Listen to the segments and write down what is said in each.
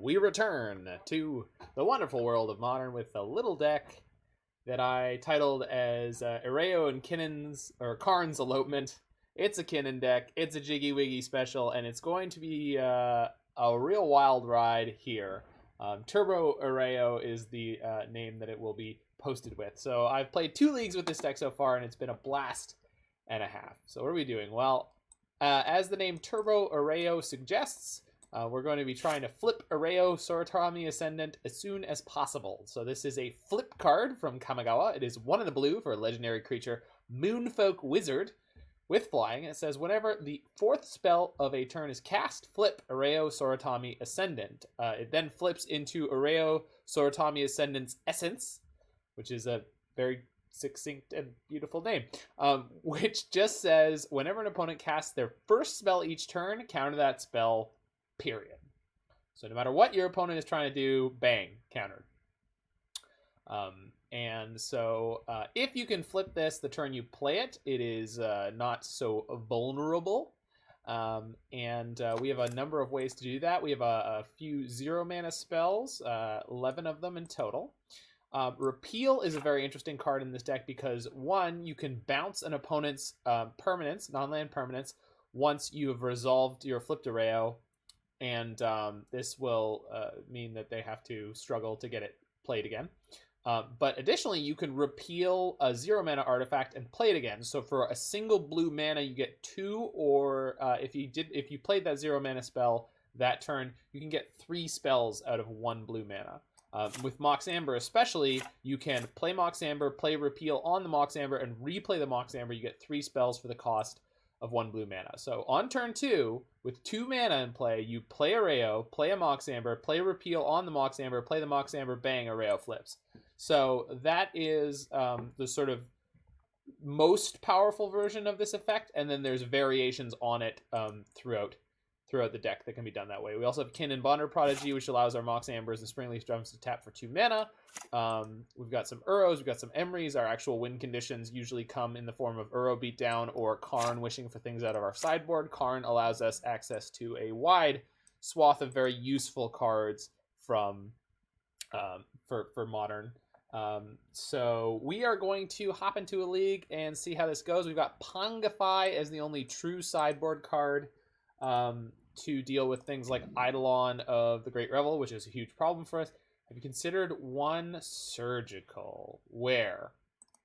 we return to the wonderful world of Modern with a little deck that I titled as Erayo and Kinnan's, or Karn's Elopement. It's a Kinnan deck, it's a JiggyWiggy special, and it's going to be a real wild ride here. Turbo Erayo is the name that it will be posted with. So I've played 2 leagues with this deck so far, and it's been a blast and a half. So what are we doing? Well, as the name Turbo Erayo suggests, we're going to be trying to flip Erayo Soratami Ascendant as soon as possible. So this is a flip card from Kamigawa. It is 1 in the blue for a legendary creature, Moonfolk Wizard, with flying. It says whenever the 4th spell of a turn is cast, flip Erayo Soratami Ascendant. It then flips into Erayo Soratami Ascendant's Essence, which is a very succinct and beautiful name, which just says whenever an opponent casts their first spell each turn, counter that spell, period. So no matter what your opponent is trying to do, bang, countered. And so if you can flip this the turn you play it, it is not so vulnerable. And we have a number of ways to do that. We have a few 0 mana spells, 11 of them in total. Repeal is a very interesting card in this deck because, 1, you can bounce an opponent's permanents, non-land permanents, once you have resolved your flipped Erayo, and this will mean that they have to struggle to get it played again. But additionally, you can repeal a 0 mana artifact and play it again. So for a single blue mana, you get 2, or if you played that 0 mana spell that turn, you can get 3 spells out of 1 blue mana. With Mox Amber especially, you can play Mox Amber, play Repeal on the Mox Amber, and replay the Mox Amber. You get 3 spells for the cost of 1 blue mana. So on turn 2, with 2 mana in play, you play Erayo, play a Mox Amber, play Repeal on the Mox Amber, play the Mox Amber, bang, Erayo flips. So that is the sort of most powerful version of this effect, and then there's variations on it throughout the deck that can be done that way. We also have Kinnan Bonder Prodigy, which allows our Mox Ambers and Springleaf Drums to tap for 2 mana. We've got some Uros, we've got some Emrys. Our actual win conditions usually come in the form of Uro Beatdown or Karn wishing for things out of our sideboard. Karn allows us access to a wide swath of very useful cards from for Modern. So we are going to hop into a league and see how this goes. We've got Pongify as the only true sideboard card to deal with things like Eidolon of the Great Revel, which is a huge problem for us. Have you considered 1 Surgical? Where?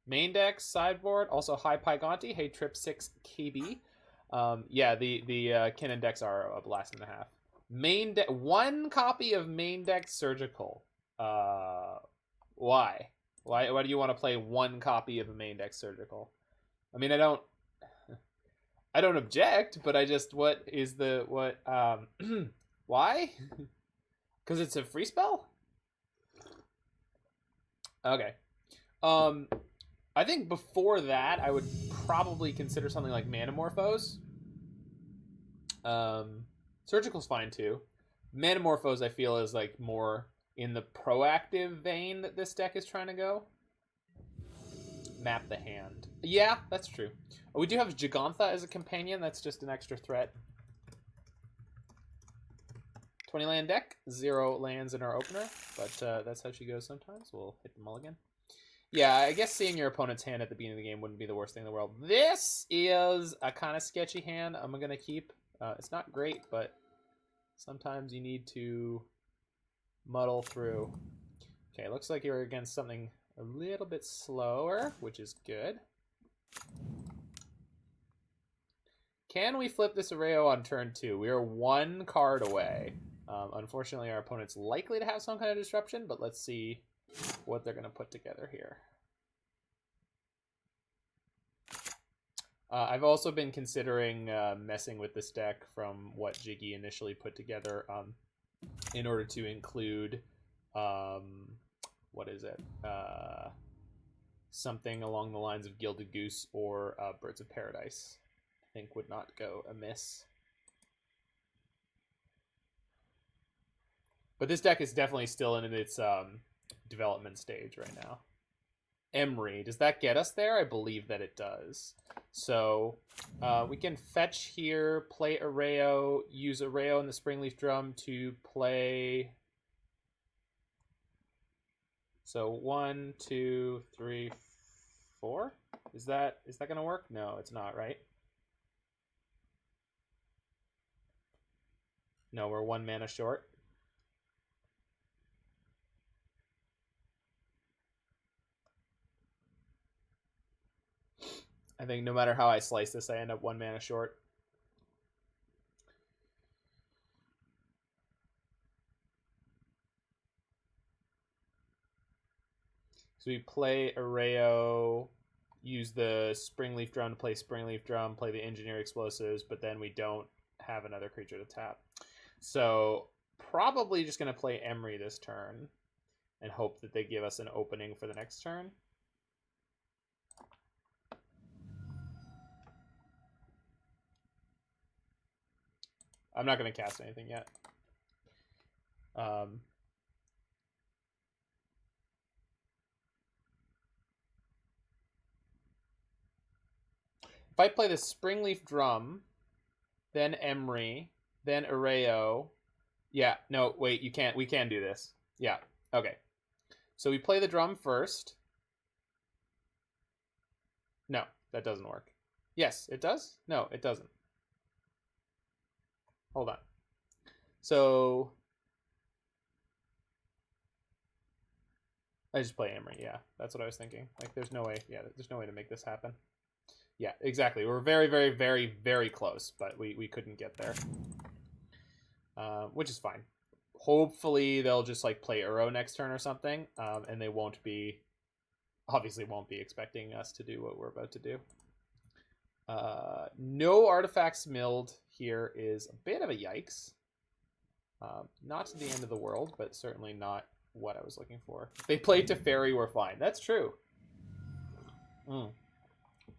Main deck, sideboard, also High Pygonti, hey Trip 6 KB. Yeah, the Kinnan decks are a blast and a half. Main deck, 1 copy of main deck Surgical. Why? Why do you want to play 1 copy of a main deck Surgical? I mean, I don't object, but I just, why? Because it's a free spell? Okay. I think before that, I would probably consider something like Manamorphose. Surgical's fine too. Manamorphose, I feel, is like more in the proactive vein that this deck is trying to go. Map the hand. Yeah, that's true. We do have Gigantha as a companion. That's just an extra threat. 20 land deck. 0 lands in our opener. But that's how she goes sometimes. We'll hit them all again. Yeah, I guess seeing your opponent's hand at the beginning of the game wouldn't be the worst thing in the world. This is a kind of sketchy hand I'm going to keep. It's not great, but sometimes you need to muddle through. Okay, looks like you're against something a little bit slower, which is good. Can we flip this Erayo on turn 2? We are 1 card away. Unfortunately, our opponent's likely to have some kind of disruption, but let's see what they're going to put together here. I've also been considering messing with this deck from what Jiggy initially put together in order to include, what is it? Something along the lines of Gilded Goose or Birds of Paradise. I think would not go amiss. But this deck is definitely still in its development stage right now. Emry, does that get us there? I believe that it does. So we can fetch here, play Erayo, use Erayo and the Springleaf Drum to play So 1, 2, 3, 4. Is that gonna work? No, it's not, right? No, we're 1 mana short. I think no matter how I slice this, I end up 1 mana short. So we play Erayo, use the Springleaf Drum to play Springleaf Drum, play the Engineer Explosives, but then we don't have another creature to tap. So probably just going to play Emry this turn and hope that they give us an opening for the next turn. I'm not going to cast anything yet. If I play the Springleaf Drum, then Emry, then Erayo. Yeah, no, wait, you can't. We can do this. Yeah, okay. So we play the drum first. No, that doesn't work. Yes, it does? No, it doesn't. Hold on. So I just play Emry. Yeah, that's what I was thinking. Like, there's no way. Yeah, there's no way to make this happen. Yeah, exactly. We're very, very, very, very close, but we couldn't get there, which is fine. Hopefully they'll just like play Uro next turn or something, and they won't be, obviously won't be expecting us to do what we're about to do. No artifacts milled here is a bit of a yikes. Not to the end of the world, but certainly not what I was looking for. If they played Teferi, we're fine. That's true.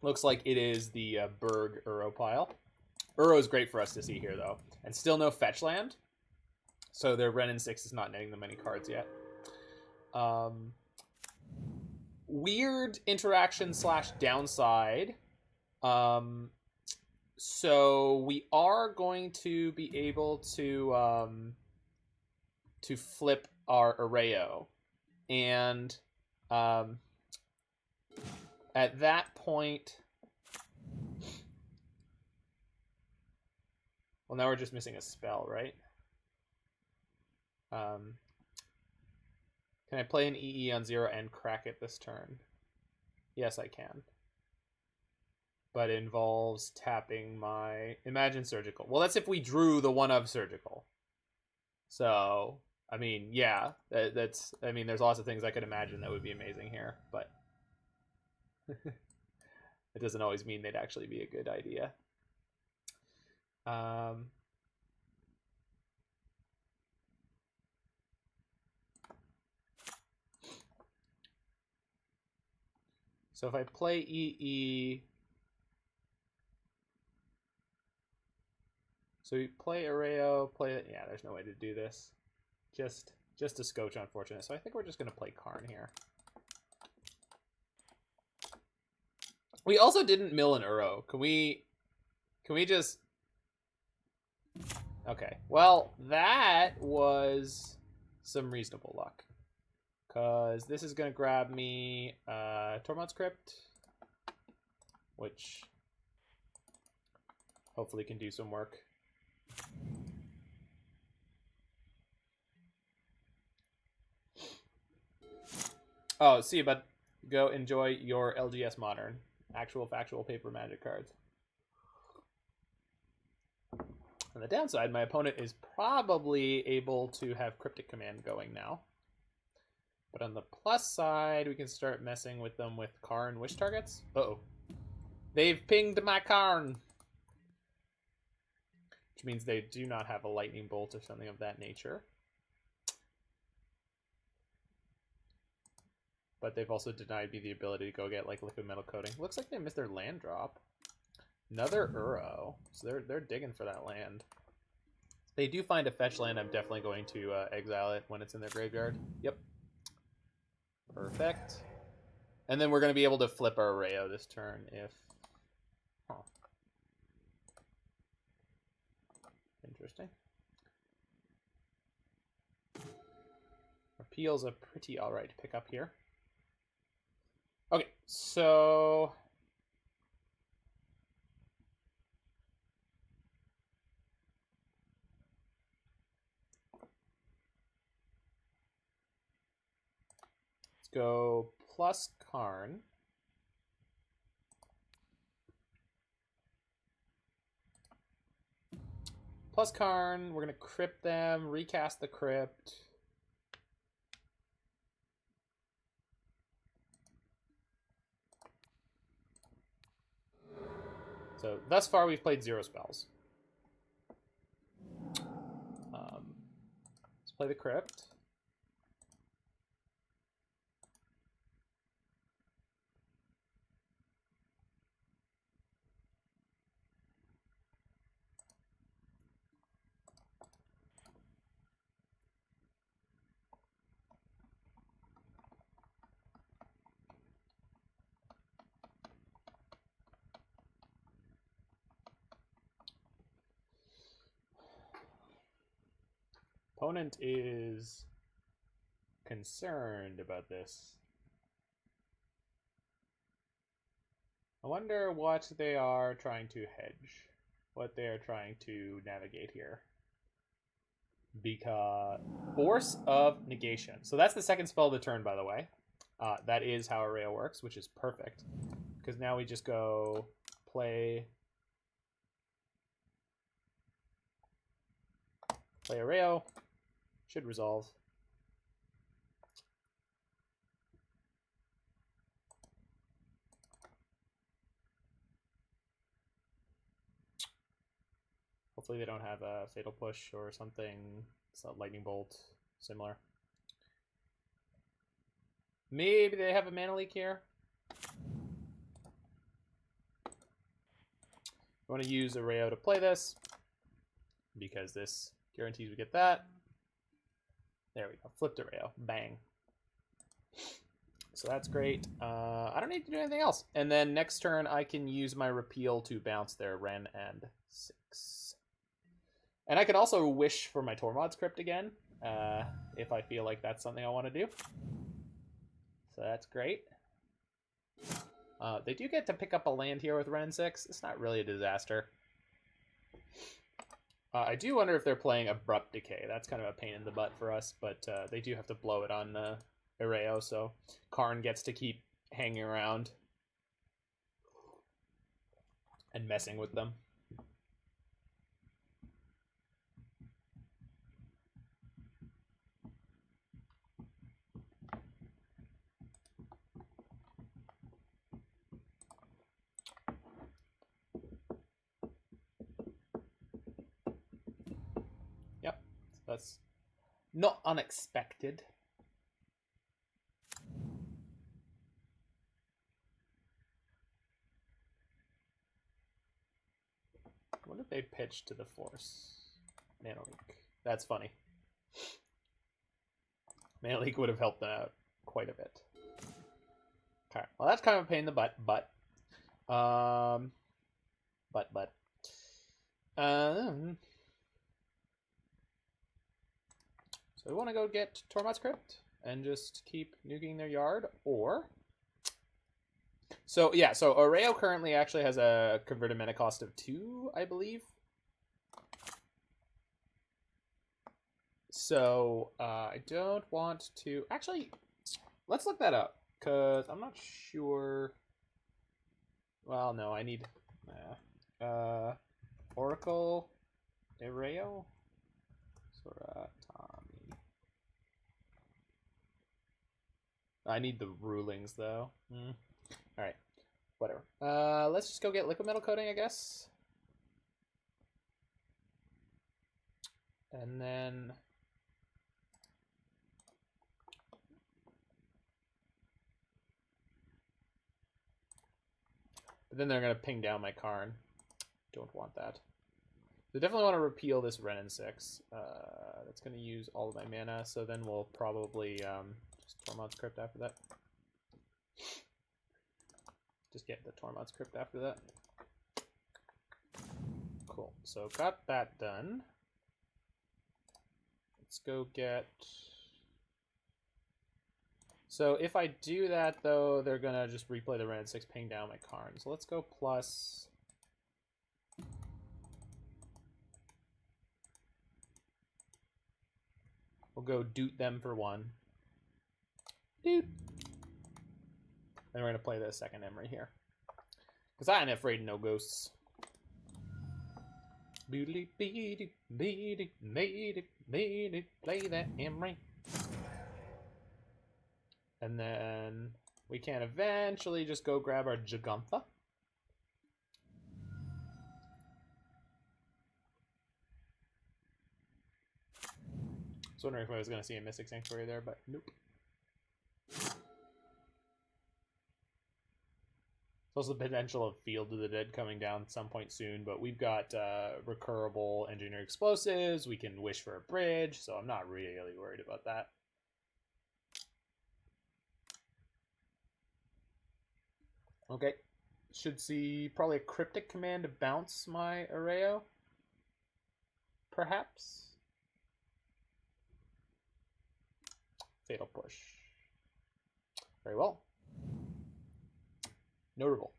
Looks like it is the Berg Uro pile. Uro is great for us to see here, though. And still no fetch land. So their Renin 6 is not netting them any cards yet. Weird interaction / downside. So we are going to be able to flip our Erayo. And at that point, well, now we're just missing a spell, right? Can I play an EE on 0 and crack it this turn? Yes, I can. But it involves tapping my Imagine Surgical. Well, that's if we drew the one of Surgical. So, I mean, yeah, that's. I mean, there's lots of things I could imagine that would be amazing here, but it doesn't always mean they'd actually be a good idea. So if I play EE, so we play Erayo, play it. Yeah, there's no way to do this. Just a scotch, unfortunate. So I think we're just gonna play Karn here. We also didn't mill an Uro. Can we just? Okay. Well, that was some reasonable luck. Because this is going to grab me Tormod's Crypt, which hopefully can do some work. Oh, see, but go enjoy your LGS Modern. Actual factual paper Magic cards. On the downside, my opponent is probably able to have Cryptic Command going now. But on the plus side, we can start messing with them with Karn wish targets. Uh-oh. They've pinged my Karn. Which means they do not have a lightning bolt or something of that nature. But they've also denied me the ability to go get like Liquimetal Coating. Looks like they missed their land drop. Another Uro. So they're digging for that land. If they do find a fetch land, I'm definitely going to exile it when it's in their graveyard. Yep. Perfect. And then we're going to be able to flip our Erayo this turn if... Huh. Interesting. Our Repeal's a pretty alright pickup here. Okay, so... let's go plus Karn. Plus Karn, we're going to crypt them, recast the crypt. So thus far we've played 0 spells. Let's play the crypt. Opponent is concerned about this. I wonder what they are trying to hedge, what they are trying to navigate here. Because Force of Negation. So that's the second spell of the turn, by the way. That is how Erayo works, which is perfect. Because now we just go play Erayo. Should resolve. Hopefully they don't have a Fatal Push or something. It's not Lightning Bolt. Similar. Maybe they have a mana leak here. I want to use Erayo to play this, because this guarantees we get that. There we go. Flipped Erayo. Bang. So that's great. I don't need to do anything else. And then next turn, I can use my Repeal to bounce their Wren and 6. And I can also wish for my Tormod's Crypt again, if I feel like that's something I want to do. So that's great. They do get to pick up a land here with Wren 6. It's not really a disaster. I do wonder if they're playing Abrupt Decay. That's kind of a pain in the butt for us, but they do have to blow it on Erayo, so Karn gets to keep hanging around and messing with them. Yep, that's not unexpected. What did they pitch to the Force? Mana Leak. That's funny. Mana Leak would have helped them out quite a bit. Okay, well that's kind of a pain in the butt, but so we want to go get Tormod's Crypt and just keep nuking their yard, or... So, yeah, so Erayo currently actually has a converted mana cost of 2, I believe. So, I don't want to... Actually, let's look that up, because I'm not sure... Well, no, I need... Oracle Erayo? Soratami. I need the rulings, though. Alright, whatever. Let's just go get Liquimetal Coating, I guess. And then... But then they're going to ping down my Karn. Don't want that. They definitely want to repeal this Wren and 6. That's going to use all of my mana, so then we'll probably just Tormod's Crypt after that. Just get the Tormod's Crypt after that. Cool. So got that done. Let's go get... So if I do that, though, they're going to just replay the red 6, ping down my Karn. So let's go plus... We'll go doot them for 1. Doot. Then we're going to play the second Emry here. Because I ain't afraid of no ghosts. Play that Emry. And then we can eventually just go grab our Gigantha. I was wondering if I was going to see a Mystic Sanctuary there, but nope. There's also the potential of Field of the Dead coming down at some point soon, but we've got recurable engineered explosives. We can wish for a bridge, so I'm not really worried about that. Okay. Should see probably a Cryptic command to bounce my Erayo. Perhaps. Fatal Push. Very well. No Revolt.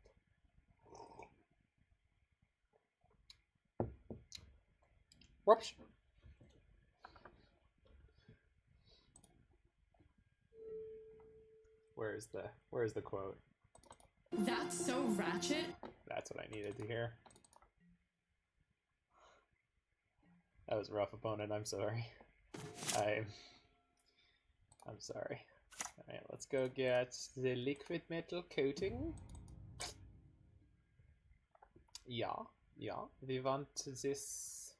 Whoops. Where's the quote? That's so ratchet. That's what I needed to hear. That was a rough, opponent. I'm sorry. I'm sorry. Alright, let's go get the Liquimetal Coating. Yeah, we want this.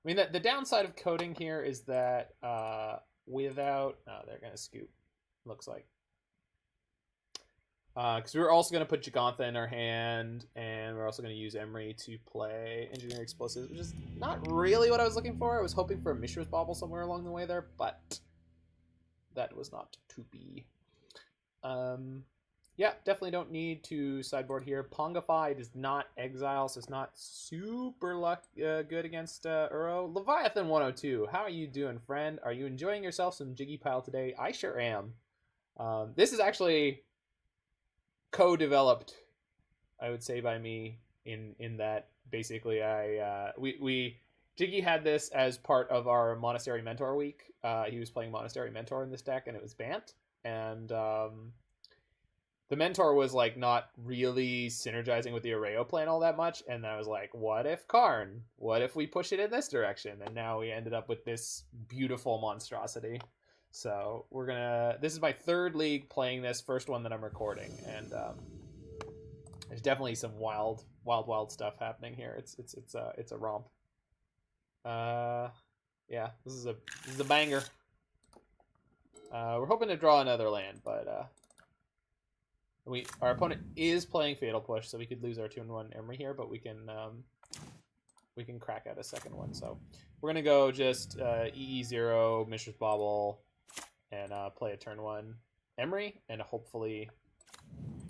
I mean, the downside of coating here is that without... Oh, they're going to scoop, looks like. Because we're also going to put Gigantha in our hand, and we're also going to use Emry to play Engineering Explosives, which is not really what I was looking for. I was hoping for a Mishra's Bauble somewhere along the way there, but that was not to be. Yeah, definitely don't need to sideboard here. Pongify does not exile, so it's not super good against Uro. Leviathan 102, how are you doing, friend? Are you enjoying yourself some Jiggy Pile today? I sure am. This is actually co-developed, I would say, by me in that basically Jiggy had this as part of our Monastery Mentor week. He was playing Monastery Mentor in this deck, and it was Bant, and the Mentor was like not really synergizing with the Erayo plan all that much, and then I was like, what if Karn? What if we push it in this direction? And now we ended up with this beautiful monstrosity. So we're gonna... This is my third league playing this, first one that I'm recording, and there's definitely some wild stuff happening here. It's a romp. Yeah, this is a banger. We're hoping to draw another land, but our opponent is playing Fatal Push, so we could lose our 2-1 Emry here, but we can crack out a second one. So we're gonna go just EE0, Mishra's Bauble, and play a turn 1 Emry, and hopefully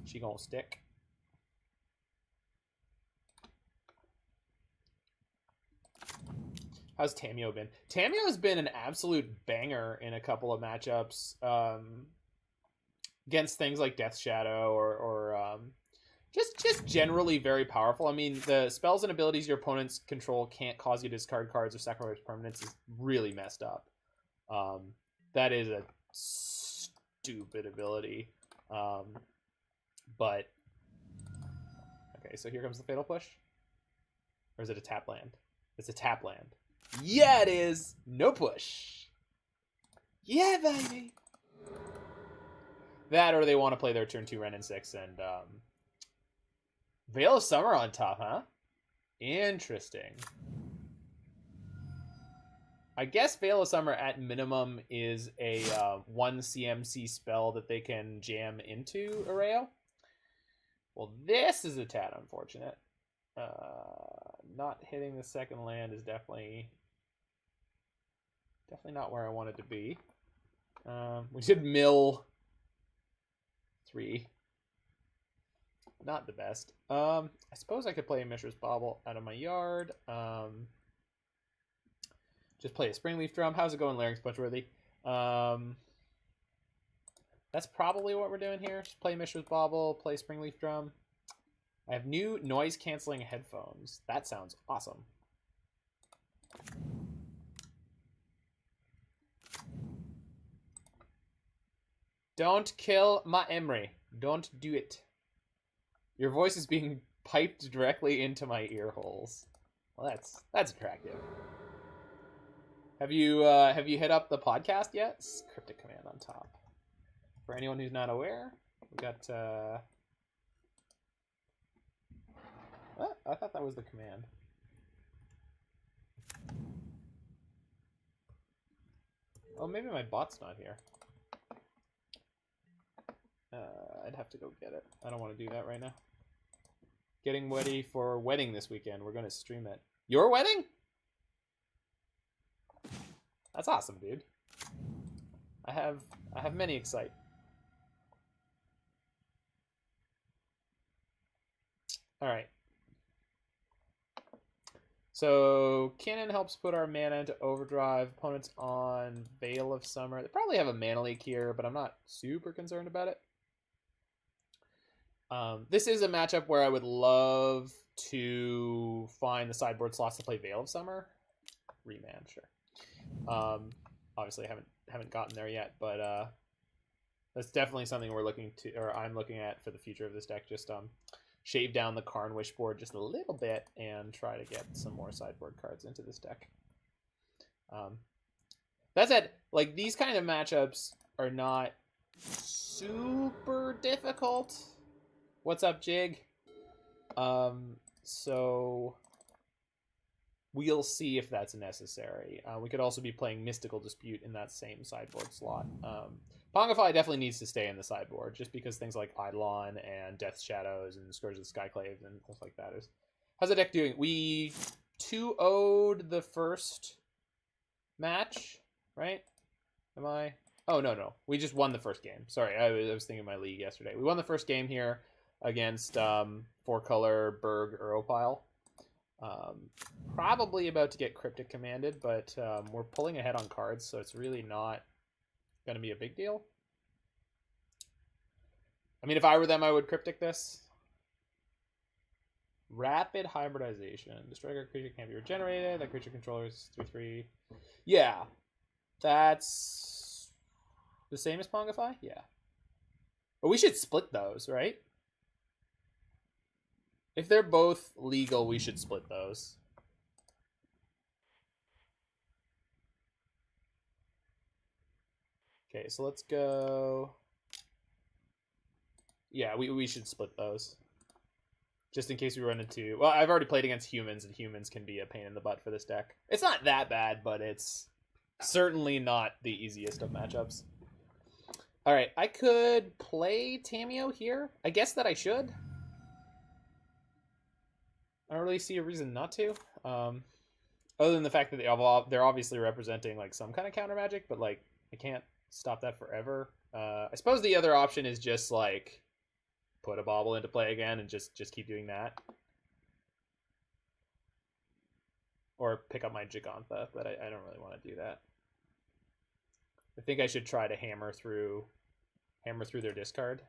she gonna stick. How's Tamiyo been? Tamiyo has been an absolute banger in a couple of matchups against things like Death Shadow or just generally very powerful. I mean, the spells and abilities your opponents control can't cause you to discard cards or sacrifice permanents is really messed up. That is a stupid ability. But okay, so here comes the Fatal Push. Or is it a tap land? It's a tap land. Yeah, it is. No push. Yeah, baby. That, or they want to play their turn 2 Wrenn and 6 and Veil of Summer on top, huh? Interesting. I guess Veil of Summer at minimum is a 1 CMC spell that they can jam into Erayo. Well, this is a tad unfortunate. Not hitting the second land is definitely not where I wanted to be. We should mill 3. Not the best. I suppose I could play a Mishra's Bauble out of my yard. Just play a Springleaf Drum. How's it going, Larynx Bunchworthy? That's probably what we're doing here. Just play Mishra's Bauble, play Springleaf Drum. I have new noise-canceling headphones. That sounds awesome. Don't kill my Emry. Don't do it. Your voice is being piped directly into my ear holes. Well, that's attractive. Have you hit up the podcast yet? It's cryptic command on top. For anyone who's not aware, we got. Oh, I thought that was the command. Oh, maybe my bot's not here. I'd have to go get it. I don't want to do that right now. Getting ready for wedding this weekend. We're going to stream it. Your wedding? That's awesome, dude. I have many excite. All right. So Kinnan helps put our mana into overdrive. Opponents on Veil of Summer. They probably have a mana leak here, but I'm not super concerned about it. This is a matchup where I would love to find the sideboard slots to play Veil of Summer. Remand, sure. Obviously, I haven't gotten there yet, but that's definitely something we're looking to, or I'm looking at for the future of this deck. Just shave down the Karn Wish board just a little bit and try to get some more sideboard cards into this deck. That said, like, these kind of matchups are not super difficult. What's up, Jig? So we'll see if that's necessary. We could also be playing Mystical Dispute in that same sideboard slot. Pongify definitely needs to stay in the sideboard, just because things like Eidolon and Death's Shadows and Scourge of the Skyclave and stuff like that is. How's the deck doing? We 2-0'd the first match, right? Am I? Oh, no. We just won the first game. Sorry, I was thinking of my league yesterday. We won the first game here against 4-color Berg Uropile. Probably about to get Cryptic commanded, but we're pulling ahead on cards, so it's really not going to be a big deal. I mean, if I were them, I would Cryptic this. Rapid Hybridization. Destroy a creature can't be regenerated. That creature controller is 3/3. Yeah. That's the same as Pongify? Yeah. But we should split those, right? If they're both legal, we should split those. Okay, so let's go. Yeah, we should split those. Just in case we run into... Well, I've already played against humans, and humans can be a pain in the butt for this deck. It's not that bad, but it's certainly not the easiest of matchups. All right, I could play Tamiyo here. I guess that I should. I don't really see a reason not to. Other than the fact that they're obviously representing like some kind of counter magic, but like I can't stop that forever. I suppose the other option is just like put a Bauble into play again and just keep doing that. Or pick up my Gigantha, but I don't really want to do that. I think I should try to hammer through their discard.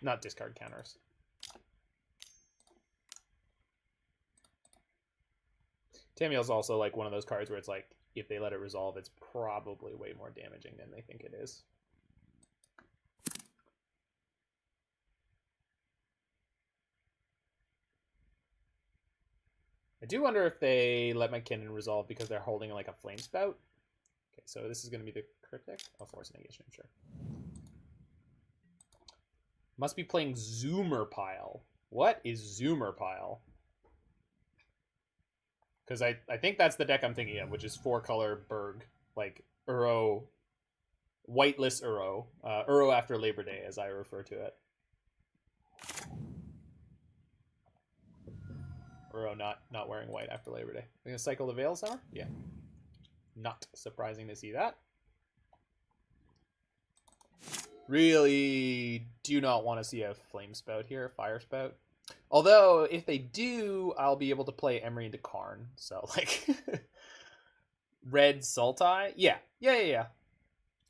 Not discard counters. Tamiyo's also like one of those cards where it's like, if they let it resolve, it's probably way more damaging than they think it is. I do wonder if they let my Kinnan resolve because they're holding like a Flame Spout. Okay, so this is going to be the Cryptic. Oh, Force Negation, I'm sure. Must be playing Zoomerpile. What is Zoomerpile? Because I think that's the deck I'm thinking of, which is 4-color Berg, like Uro, whiteless Uro, Uro after Labor Day, as I refer to it. Uro not wearing white after Labor Day. We're gonna cycle the Veil of Summer? Yeah. Not surprising to see that. Really do not want to see a Flame Spout here, Fire Spout. Although, if they do, I'll be able to play Emry into Karn. So, like, Red Sultai? Yeah.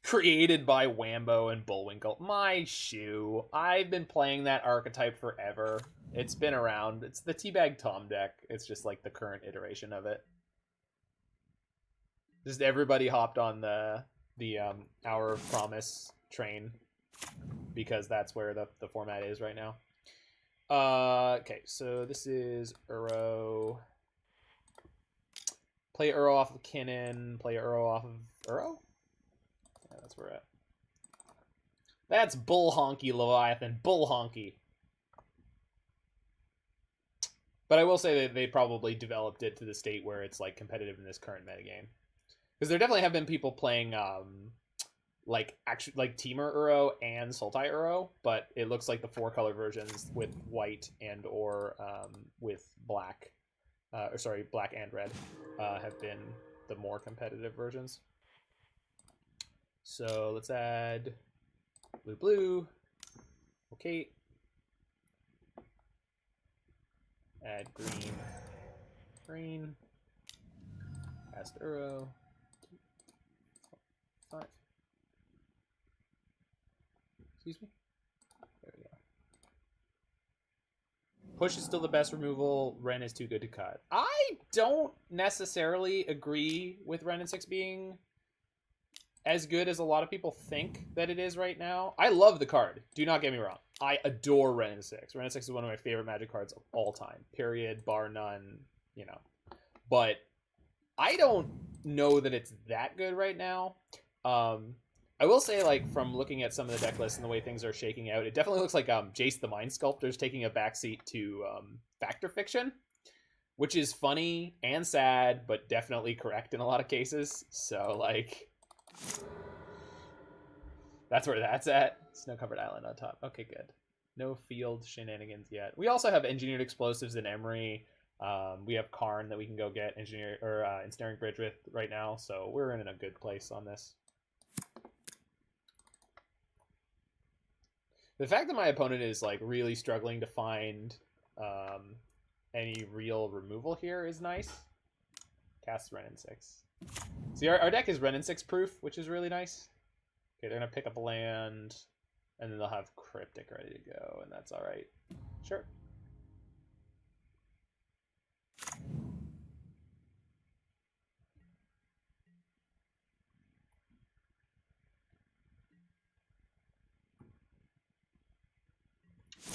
Created by Wambo and Bullwinkle. My shoe. I've been playing that archetype forever. It's been around. It's the Teabag Tom deck. It's just like the current iteration of it. Just everybody hopped on the Hour of Promise train because that's where the format is right now. Okay, so this is Uro. Play Uro off of Kinnan. Play Uro off of Uro? Yeah, that's where we're at. That's Bull Honky, Leviathan. Bull Honky. But I will say that they probably developed it to the state where it's like competitive in this current metagame. Because there definitely have been people playing like Teamer Uro and Sultai Uro, but it looks like the 4-color versions with white and or with black, black and red, have been the more competitive versions. So let's add blue. Okay. Add green. Cast Uro. 5. Excuse me. There we go. Push is still the best removal. Ren is too good to cut. I don't necessarily agree with Ren and 6 being as good as a lot of people think that it is right now. I love the card. Do not get me wrong. I adore Ren and 6. Ren and 6 is one of my favorite Magic cards of all time. Period. Bar none. You know. But I don't know that it's that good right now. I will say, like, from looking at some of the deck lists and the way things are shaking out, it definitely looks like Jace the Mind Sculptor is taking a backseat to Factor Fiction, which is funny and sad, but definitely correct in a lot of cases. So, like, that's where that's at. Snow-covered island on top. Okay, good. No field shenanigans yet. We also have Engineered Explosives in Emry. We have Karn that we can go get Ensnaring Bridge with right now, so we're in a good place on this. The fact that my opponent is like really struggling to find any real removal here is nice. Cast Ren and 6. See, our deck is Ren and 6 proof, which is really nice. Okay, they're gonna pick up a land, and then they'll have Cryptic ready to go, and that's all right. Sure.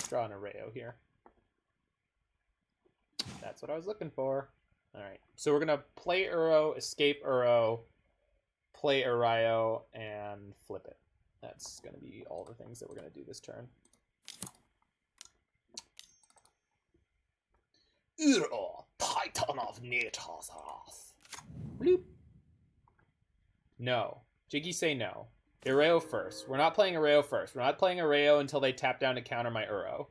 Draw an Erayo here. That's what I was looking for. All right, so we're gonna play Uro, escape Uro, play Erayo, and flip it. That's gonna be all the things that we're gonna do this turn. Uro, Titan of Nature's Wrath. Bloop. No. Jiggy, say no. Erayo first. We're not playing Erayo first. We're not playing Erayo until they tap down to counter my Uro.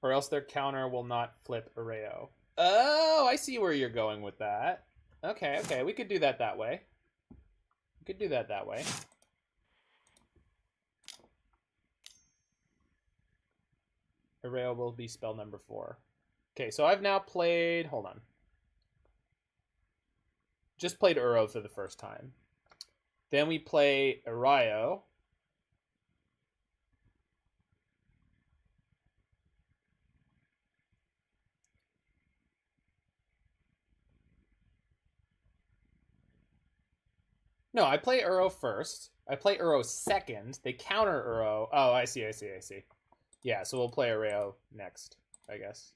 Or else their counter will not flip Erayo. Oh, I see where you're going with that. Okay, okay. We could do that way. We could do that way. Erayo will be spell number 4. Okay, so I've now played... Hold on. Just played Uro for the first time. Then we play Erayo. No, I play Uro first. I play Uro second. They counter Uro. Oh, I see. Yeah, so we'll play Erayo next, I guess.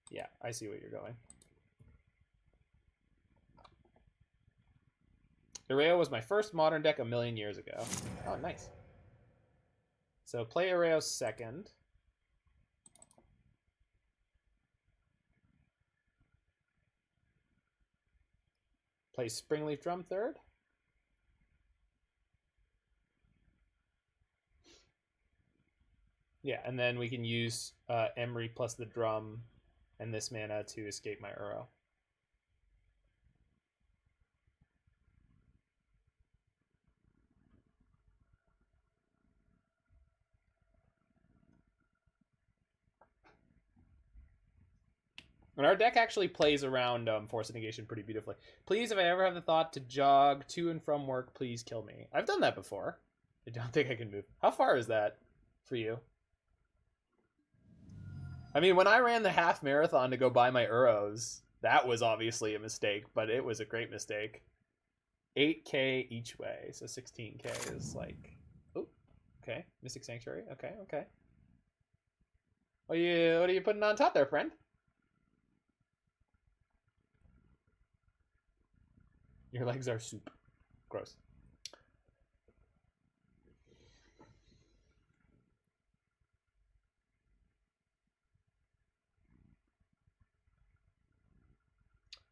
Yeah, I see what you're going. Erayo was my first modern deck a million years ago. Oh, nice. So play Erayo second. Play Springleaf Drum third. Yeah, and then we can use Emry plus the drum and this mana to escape my Uro. And our deck actually plays around Force Negation pretty beautifully. Please, if I ever have the thought to jog to and from work, please kill me. I've done that before. I don't think I can move. How far is that for you? I mean, when I ran the half marathon to go buy my Uros, that was obviously a mistake, but it was a great mistake. 8K each way, so 16K is like... Oh, okay. Mystic Sanctuary. Okay, okay. What are you putting on top there, friend? Your legs are soup. Gross.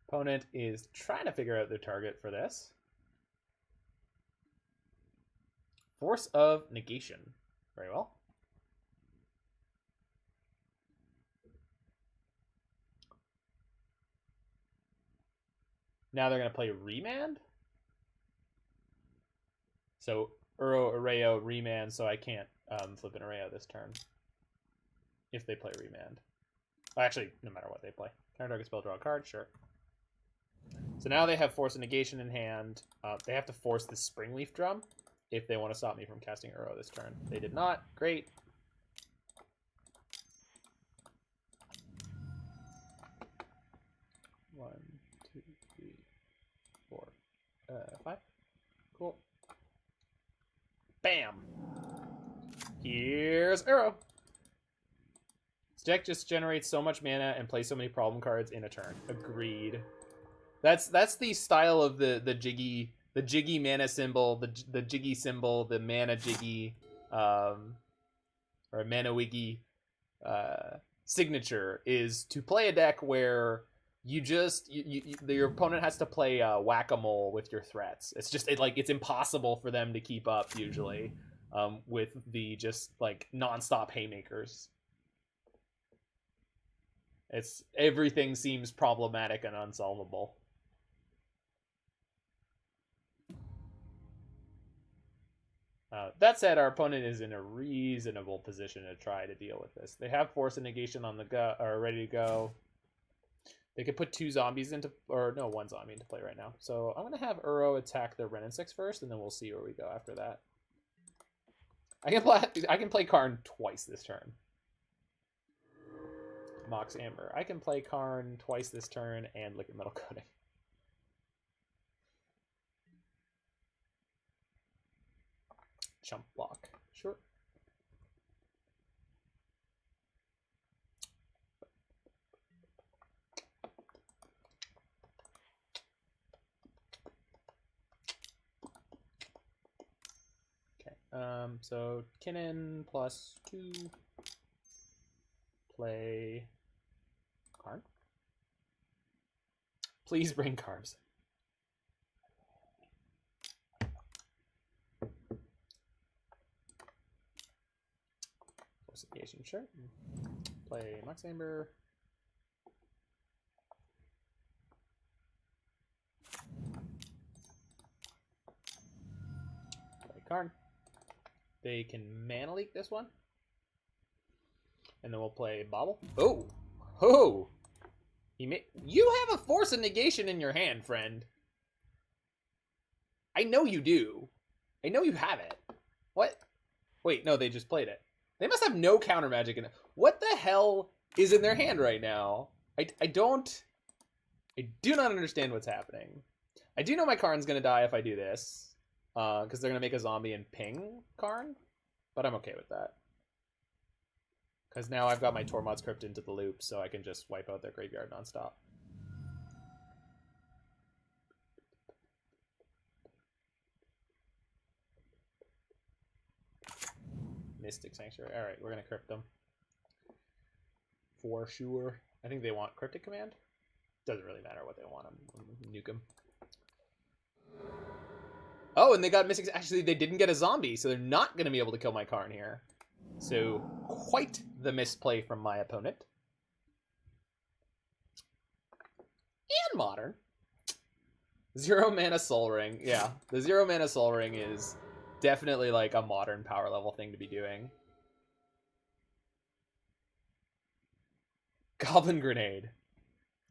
Opponent is trying to figure out their target for this. Force of Negation. Very well. Now they're going to play Remand. So Erayo, Remand, so I can't flip an Erayo this turn. If they play Remand. Actually, no matter what they play. Counter target spell, draw a card, sure. So now they have Force of Negation in hand. They have to force the Springleaf Drum if they want to stop me from casting Uro this turn. They did not. Great. One, two, three, four, 5. Cool. Bam! Here's Uro. This deck just generates so much mana and plays so many problem cards in a turn. Agreed. That's the style of the Jiggy mana symbol, the Jiggy symbol, the mana Jiggy, or mana Wiggy signature is to play a deck where you just your opponent has to play whack-a-mole with your threats. It's just it's impossible for them to keep up usually with the just like nonstop haymakers. Everything seems problematic and unsolvable. That said, our opponent is in a reasonable position to try to deal with this. They have Force of Negation on the go, or ready to go. They could put 2 zombies into, or no, 1 zombie into play right now. So I'm gonna have Uro attack the Wrenn and 6 first, and then we'll see where we go after that. I can play Karn twice this turn. Mox Amber. I can play Karn twice this turn and Liquimetal Coating. Chump block. Sure. Okay. So Kinnan +2. Play Karn. Please bring carbs. Fortification, sure. Play Mox Amber. Play Karn. They can mana leak this one. And then we'll play Bauble. Oh! Oh! You have a Force of Negation in your hand, friend. I know you do. I know you have it. What? Wait, no, they just played it. They must have no counter magic in it. What the hell is in their hand right now? I do not understand what's happening. I do know my Karn's gonna die if I do this. Because they're gonna make a zombie and ping Karn. But I'm okay with that. Because now I've got my Tormod's Crypt into the loop, so I can just wipe out their graveyard nonstop. Mystic Sanctuary. Alright, we're going to crypt them. For sure. I think they want Cryptic Command. Doesn't really matter what they want. I'm nuke them. Oh, and they got Mystic... Actually, they didn't get a zombie, so they're not going to be able to kill my Karn here. So, quite the misplay from my opponent. And modern. 0 mana Soul Ring. Yeah, the 0 mana Soul Ring is definitely like a modern power level thing to be doing. Goblin Grenade.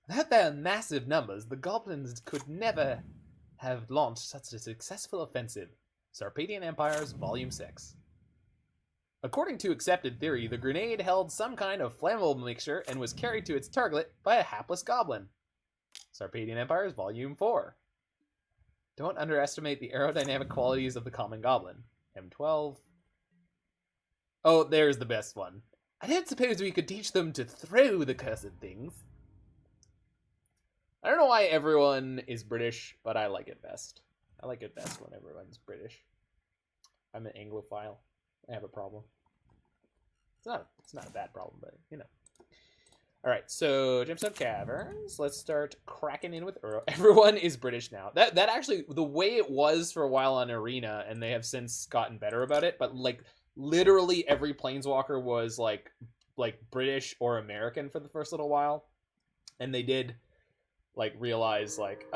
Without their massive numbers, the goblins could never have launched such a successful offensive. Sarpedian Empires, Volume 6. According to accepted theory, the grenade held some kind of flammable mixture and was carried to its target by a hapless goblin. Sarpedian Empires, Volume 4. Don't underestimate the aerodynamic qualities of the common goblin. M12. Oh, there's the best one. I don't suppose we could teach them to throw the cursed things. I don't know why everyone is British, but I like it best. I like it best when everyone's British. I'm an Anglophile. I have a problem. It's not a bad problem, but you know. All right, so Gemstone Caverns. Let's start cracking in with Uro. Everyone is British now. That actually, the way it was for a while on Arena, and they have since gotten better about it, but like literally every Planeswalker was like British or American for the first little while, and they did like realize like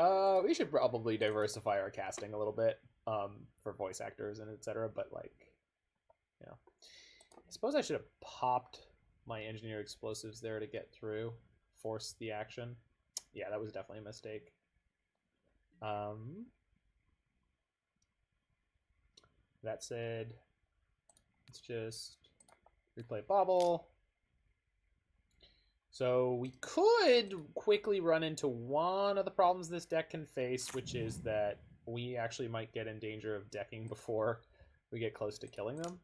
we should probably diversify our casting a little bit for voice actors and etc. But like, you know, I suppose I should have popped my engineer explosives there to get through, force the action. Yeah, that was definitely a mistake. That said, let's just replay Bauble. So we could quickly run into one of the problems this deck can face, which is that we actually might get in danger of decking before we get close to killing them.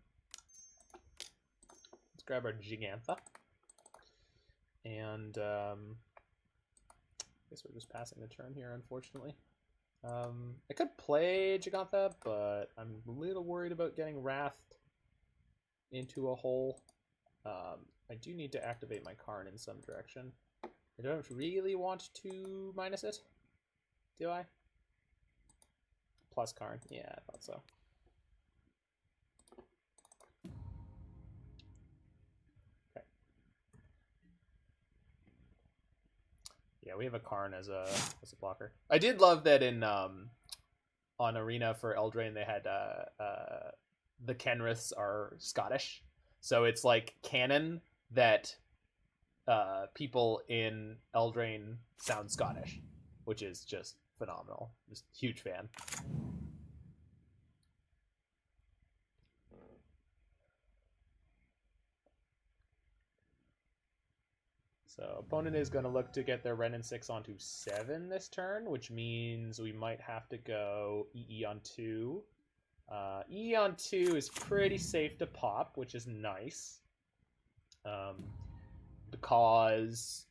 Let's grab our Gigantha. And I guess we're just passing the turn here, unfortunately. I could play Gigantha, but I'm a little worried about getting Wrathed into a hole. I do need to activate my Karn in some direction. I don't really want to minus it, do I? Plus Karn, yeah, I thought so. Okay. Yeah, we have a Karn as a blocker. I did love that in on Arena for Eldraine they had the Kenriths are Scottish, so it's like canon that people in Eldraine sound Scottish, which is just phenomenal. Just huge fan. So opponent is going to look to get their Wrenn and 6 onto 7 this turn, which means we might have to go EE on 2. EE on 2 is pretty safe to pop, which is nice. Because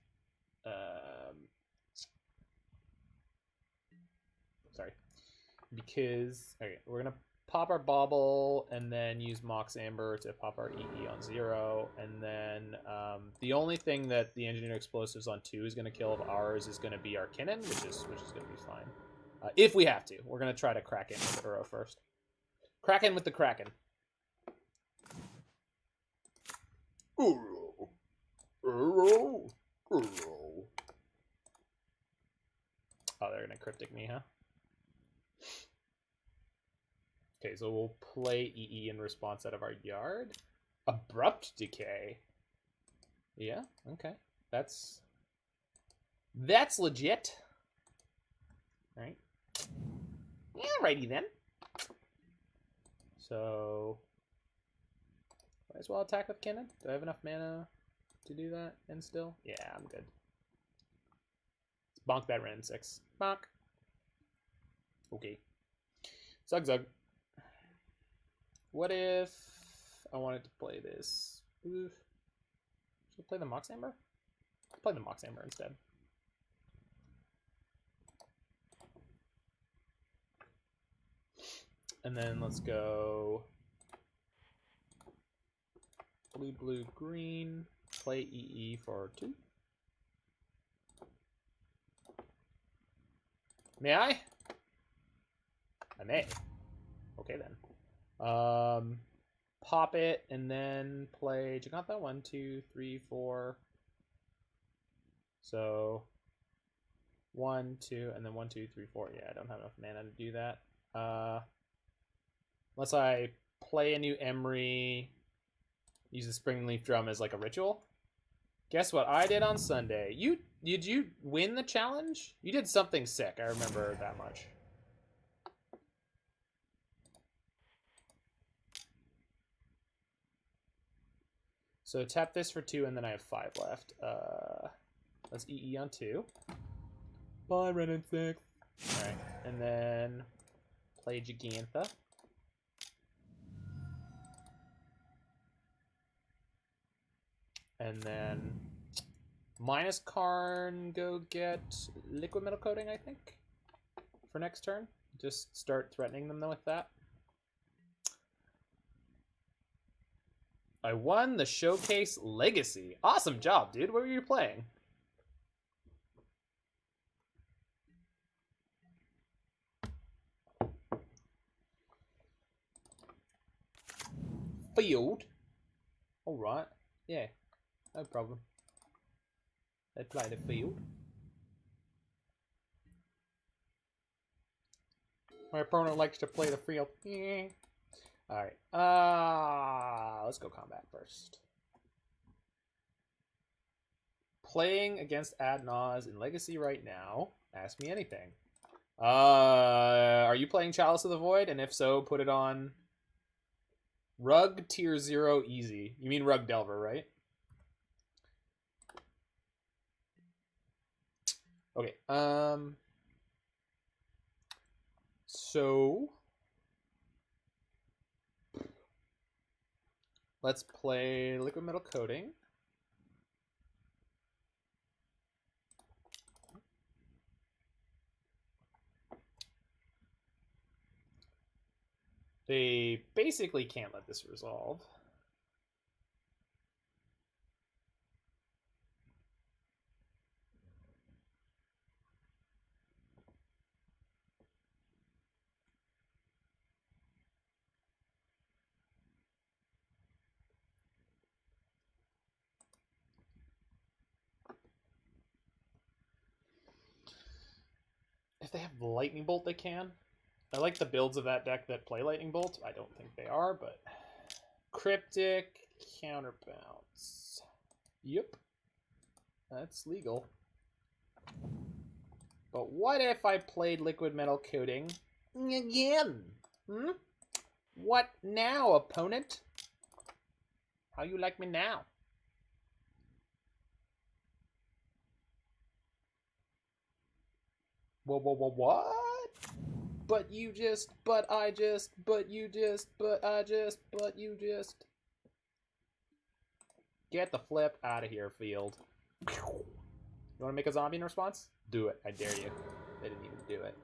okay, we're gonna pop our Bauble and then use Mox Amber to pop our EE on 0, and then the only thing that the Engineer Explosives on 2 is gonna kill of ours is gonna be our Kinnan, which is gonna be fine. If we have to, we're gonna try to crack in with Uro first. Crack in with the Kraken. Uro. Uro. Uro. Oh, they're gonna cryptic me, huh? Okay, so we'll play EE in response out of our yard. Abrupt Decay. Yeah, okay. That's legit. Alright. Alrighty then. So might as well attack with Kinnan. Do I have enough mana to do that and still? Yeah, I'm good. Let's bonk that Wrenn 6. Bonk. Okay. Zug Zug. What if I wanted to play this? Oof. Should I play the Mox Amber? Let's play the Mox Amber instead. And then let's go blue, blue, green. Play EE for 2. May I? I may. Okay then. Pop it and then play Gigantha. 1, 2, 3, 4. So 1, 2, and then 1, 2, 3, 4. Yeah, I don't have enough mana to do that. Unless I play a new Emry, use the Springleaf Drum as like a ritual. Guess what I did on Sunday? You Did you win the challenge? You did something sick. I remember that much. So tap this for 2, and then I have 5 left. Let's EE on 2. Bye, Ren and 6. Alright, and then play Gigantha. And then minus Karn, go get Liquimetal Coating, I think, for next turn. Just start threatening them with that. I won the Showcase Legacy. Awesome job, dude. What were you playing? Field. All right. Yeah. No problem. They play the field. My opponent likes to play the field. Yeah. Alright. Let's go combat first. Playing against Adnaz in Legacy right now. Ask me anything. Are you playing Chalice of the Void? And if so, put it on Rug Tier 0 Easy. You mean Rug Delver, right? Okay. So let's play Liquimetal Coating. They basically can't let this resolve. If they have Lightning Bolt, they can. I like the builds of that deck that play Lightning Bolt. I don't think they are, but... Cryptic, Counterbounce. Yep. That's legal. But what if I played Liquimetal Coating again? Hmm? What now, opponent? How you like me now? What? But you just, but I just, but you just, but I just, but you just. Get the flip out of here, field. You want to make a zombie in response? Do it. I dare you. They didn't even do it.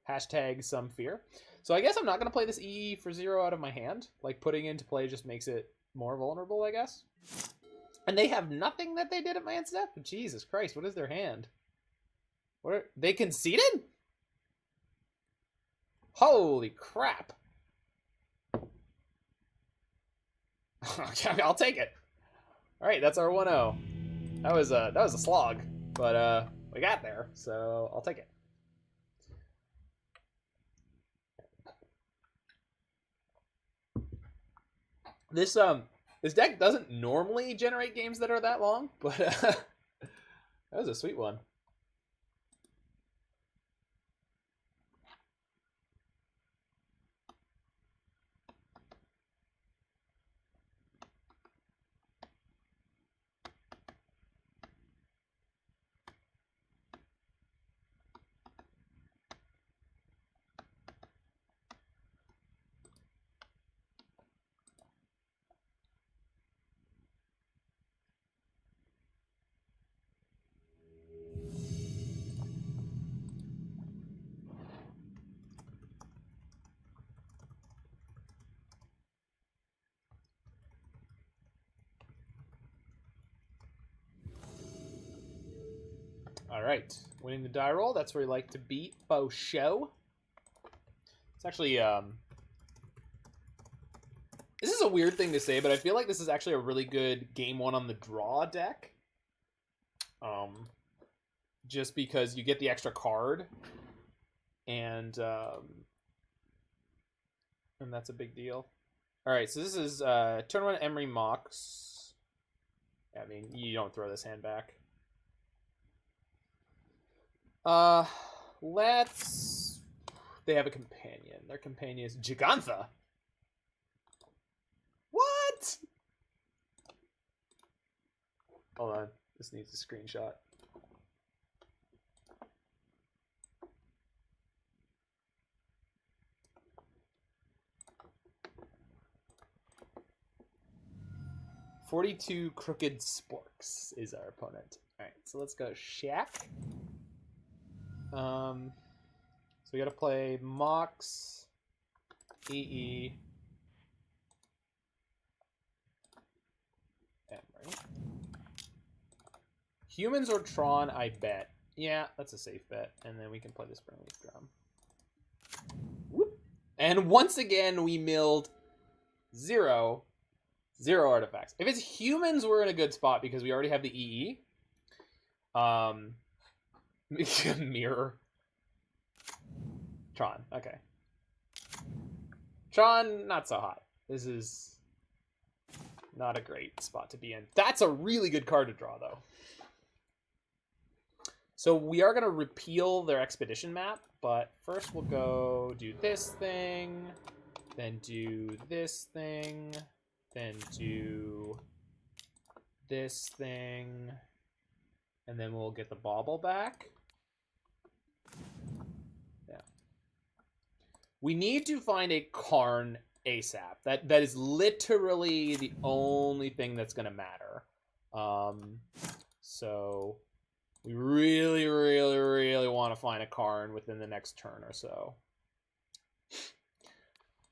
Hashtag some fear. So I guess I'm not going to play this E for 0 out of my hand. Like, putting into play just makes it more vulnerable, I guess. And they have nothing that they did at my end step? Jesus Christ, what is their hand? What are, they conceded? Holy crap. Okay, I'll take it. Alright, that's our 1-0. That was a slog, but we got there, so I'll take it. This deck doesn't normally generate games that are that long, but that was a sweet one. All right, winning the die roll. That's where we like to be. Faux show. It's actually this is a weird thing to say, but I feel like this is actually a really good game 1 on the draw deck. Just because you get the extra card, and that's a big deal. All right, so this is turn 1 Emry Mox. I mean, you don't throw this hand back. Let's... They have a companion. Their companion is Gigantha. What? Hold on. This needs a screenshot. "42 Crooked Sporks" is our opponent. Alright, so let's go Shack. So we gotta play Mox, EE, Emry. Humans or Tron, I bet. Yeah, that's a safe bet. And then we can play the Springleaf Drum. Whoop. And once again, we milled 0 artifacts. If it's humans, we're in a good spot because we already have the EE. Mirror. Tron, okay. Tron, not so hot. This is not a great spot to be in. That's a really good card to draw, though. So we are going to repeal their expedition map, but first we'll go do this thing, then do this thing, then do this thing, and then we'll get the Bauble back. Yeah. We need to find a Karn ASAP. That is literally the only thing that's going to matter. So we really, really, really want to find a Karn within the next turn or so.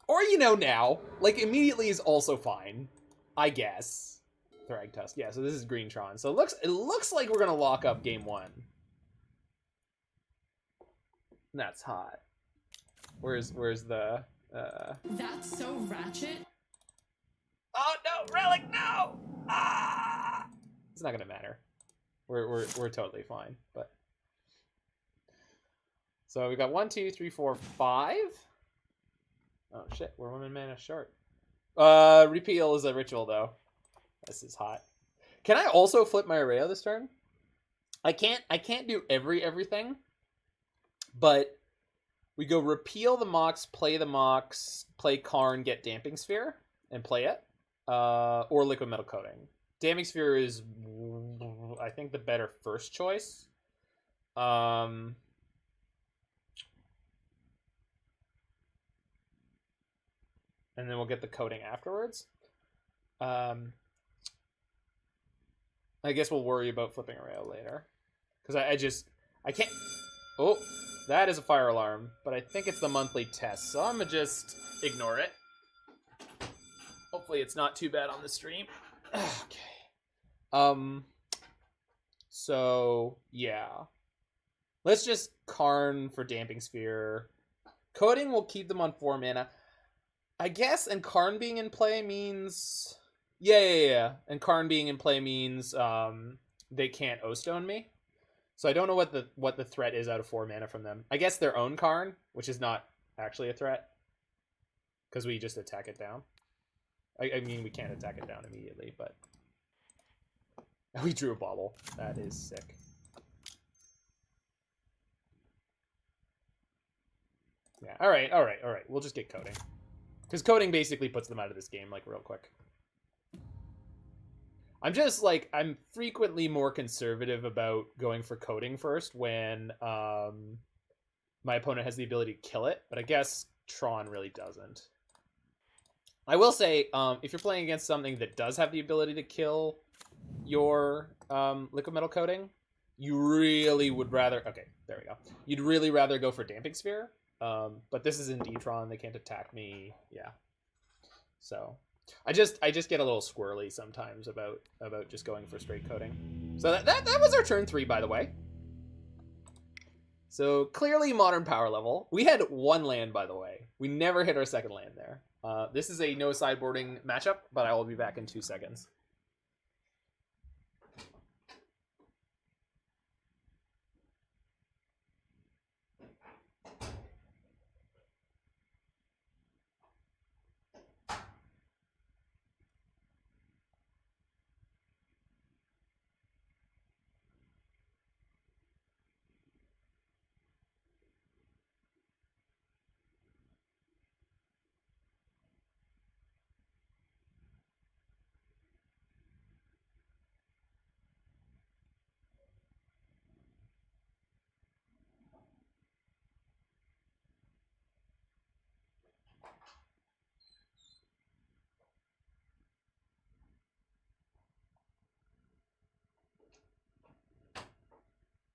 Or, you know, now. Like, immediately is also fine. I guess. Thragtusk. Yeah, so this is Green Tron. So it looks like we're going to lock up game 1. That's hot. Where's the... That's so ratchet. Oh, no! Relic, no! Ah! It's not going to matter. We're totally fine, but... So we got 1, 2, 3, 4, 5. Oh shit, we're 1 mana short. Repeal is a ritual though. This is hot. Can I also flip my Erayo this turn? I can't do everything. But we go repeal the Mox, play Karn, get Damping Sphere, and play it. Or Liquimetal Coating. Damping Sphere is, I think, the better first choice. And then we'll get the coating afterwards. I guess we'll worry about flipping Erayo later. Because I can't... Oh, that is a fire alarm. But I think it's the monthly test. So I'm going to just ignore it. Hopefully it's not too bad on the stream. Okay. So, yeah. Let's just Karn for Damping Sphere. Coating will keep them on 4 mana. I guess, and Karn being in play means... Yeah. And Karn being in play means they can't O-Stone me. So I don't know what the threat is out of 4 mana from them. I guess their own Karn, which is not actually a threat. Because we just attack it down. I mean, we can't attack it down immediately, but... We drew a Bauble. That is sick. Yeah, alright. We'll just get Coating. Because Coating basically puts them out of this game, like, real quick. I'm frequently more conservative about going for Coating first when my opponent has the ability to kill it, but I guess Tron really doesn't. I will say, if you're playing against something that does have the ability to kill your Liquimetal Coating, you really would rather... Okay, there we go. You'd really rather go for Damping Sphere. But this is in D-Tron, they can't attack me. Yeah. So I just get a little squirrely sometimes about just going for straight Coating. So that was our turn 3, by the way. So clearly modern power level. We had 1 land, by the way. We never hit our second land there. This is a no sideboarding matchup, but I will be back in 2 seconds.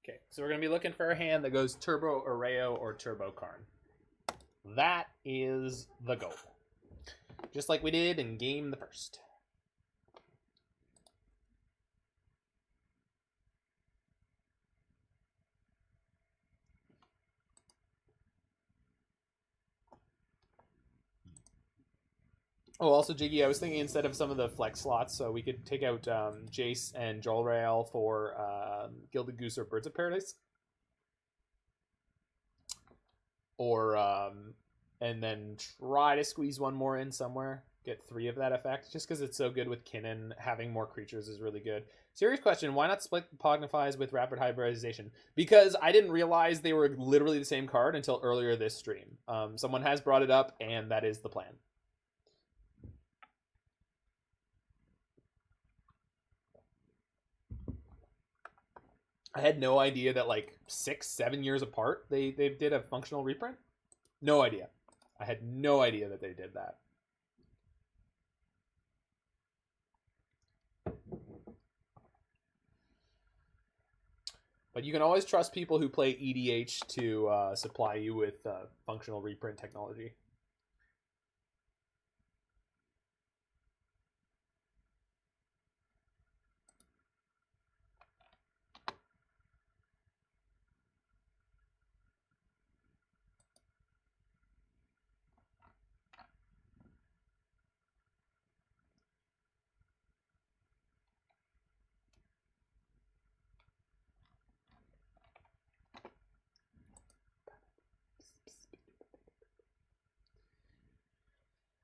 Okay, so we're going to be looking for a hand that goes Turbo Erayo or Turbo Karn. That is the goal. Just like we did in game the first. Oh, also, Jiggy, I was thinking instead of some of the flex slots, so we could take out Jace and Jolrael for Gilded Goose or Birds of Paradise. Or, and then try to squeeze one more in somewhere. Get 3 of that effect. Just because it's so good with Kinnan, having more creatures is really good. Serious question, why not split Pognifies with Rapid Hybridization? Because I didn't realize they were literally the same card until earlier this stream. Someone has brought it up, and that is the plan. I had no idea that like 6-7 years apart they did a functional reprint. No idea. I had no idea that they did that. But you can always trust people who play EDH to supply you with functional reprint technology.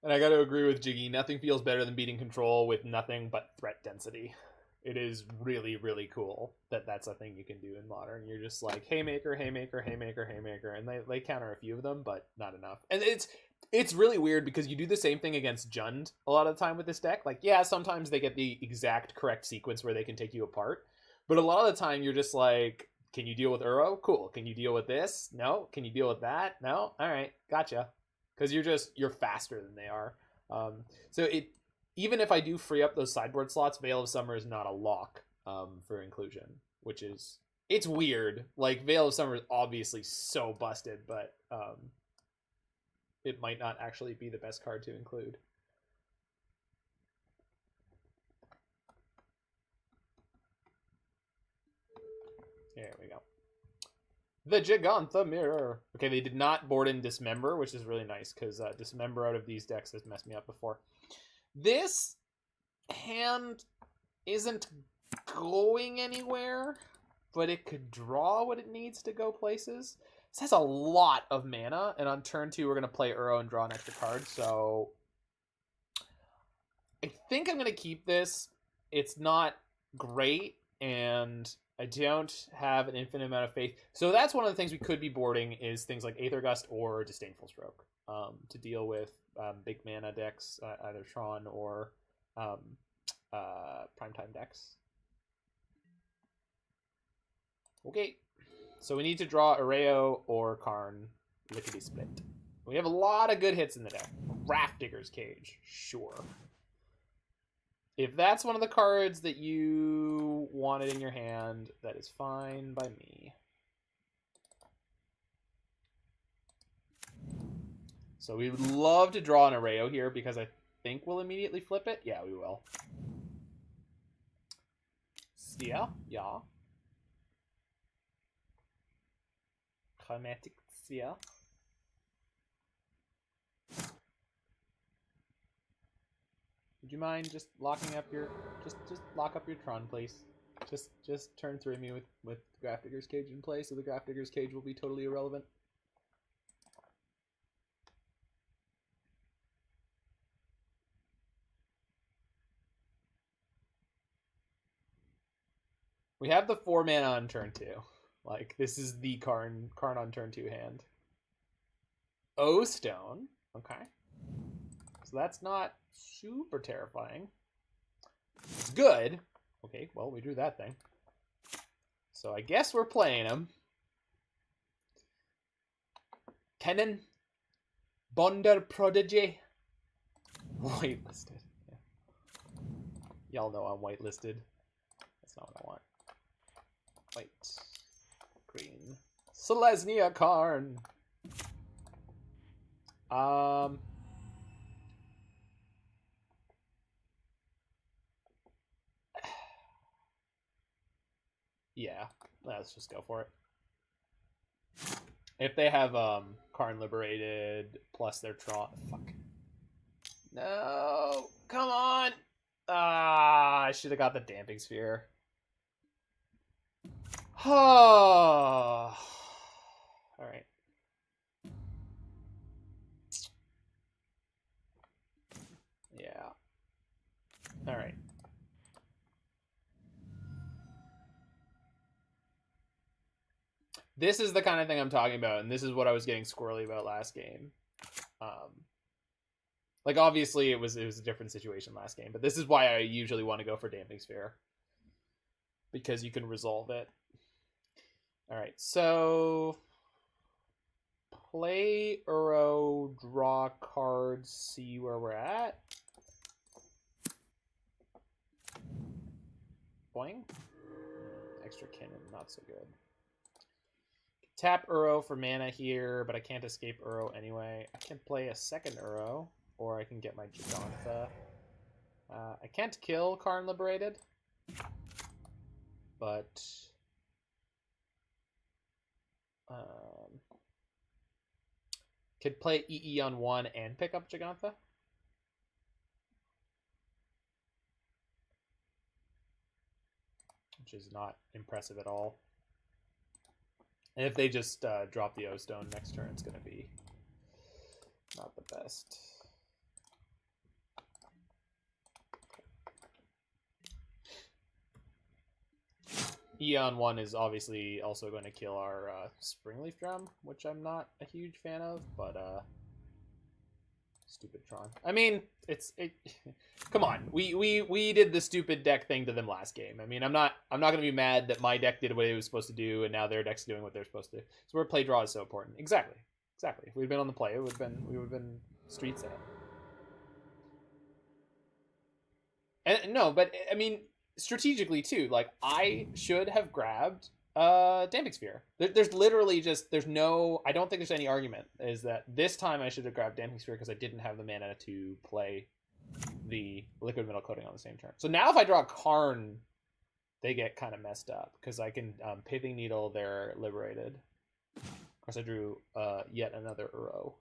And I got to agree with Jiggy. Nothing feels better than beating control with nothing but threat density. It is really, really cool that that's a thing you can do in Modern. You're just like, Haymaker, Haymaker, Haymaker, Haymaker. And they counter a few of them, but not enough. And it's really weird because you do the same thing against Jund a lot of the time with this deck. Like, yeah, sometimes they get the exact correct sequence where they can take you apart. But a lot of the time you're just like, can you deal with Uro? Cool. Can you deal with this? No. Can you deal with that? No. All right. Gotcha. Because you're faster than they are. So even if I do free up those sideboard slots, Veil of Summer is not a lock for inclusion, which is, it's weird. Like, Veil of Summer is obviously so busted, but it might not actually be the best card to include. There we go. The Gigantha Mirror. Okay, they did not board in Dismember, which is really nice, because Dismember out of these decks has messed me up before. This hand isn't going anywhere, but it could draw what it needs to go places. This has a lot of mana, and on turn 2, we're going to play Uro and draw an extra card, so I think I'm going to keep this. It's not great, and I don't have an infinite amount of faith. So that's one of the things we could be boarding is things like Aether Gust or Disdainful Stroke to deal with big mana decks, either Tron or Primetime decks. Okay, so we need to draw Erayo or Karn, Lickety Split. We have a lot of good hits in the deck. Raft Digger's Cage, sure. If that's one of the cards that you wanted in your hand, that is fine by me. So we would love to draw an Erayo here because I think we'll immediately flip it. Yeah, we will. Yeah, yeah. Chromatic Sphere. Would you mind just locking up your just lock up your Tron, please? Just turn through me with Graph Digger's Cage in play, so the Graph Digger's Cage will be totally irrelevant. We have the 4 mana on turn 2. Like, this is the Karn on turn 2 hand. O Stone. Okay. So that's not super terrifying. It's good. Okay, well, we drew that thing. So I guess we're playing him. Kinnan. Bonder Prodigy. Whitelisted. Yeah. Y'all know I'm whitelisted. That's not what I want. White. Selesnya Karn. Yeah, let's just go for it. If they have Karn liberated plus their Tron, fuck. No, come on. Ah, I should have got the Damping Sphere. Oh. All right. Yeah. All right. This is the kind of thing I'm talking about, and this is what I was getting squirrely about last game. Like, obviously, it was a different situation last game, but this is why I usually want to go for Damping Sphere. Because you can resolve it. Alright, so... Play Uro, draw cards, see where we're at. Boing. Extra Kinnan, not so good. Tap Uro for mana here, but I can't escape Uro anyway. I can play a second Uro, or I can get my Gigantha. I can't kill Karn Liberated, but could play EE on 1 and pick up Gigantha. Which is not impressive at all. And if they just drop the O-Stone next turn, it's going to be not the best. Eon 1 is obviously also going to kill our Springleaf Drum, which I'm not a huge fan of, but stupid Tron. I mean, come on. We did the stupid deck thing to them last game. I mean, I'm not going to be mad that my deck did what it was supposed to do and now their deck's doing what they're supposed to do. So where play draw is so important. Exactly. If we'd been on the play, we would have been street set. And no, but I mean, strategically too, like I should have grabbed Damping Sphere. There's literally just I don't think there's any argument is that this time I should have grabbed Damping Sphere because I didn't have the mana to play the Liquimetal Coating on the same turn. So now if I draw Karn, they get kind of messed up because I can Pithing Needle, they're liberated. Of course I drew yet another Uro.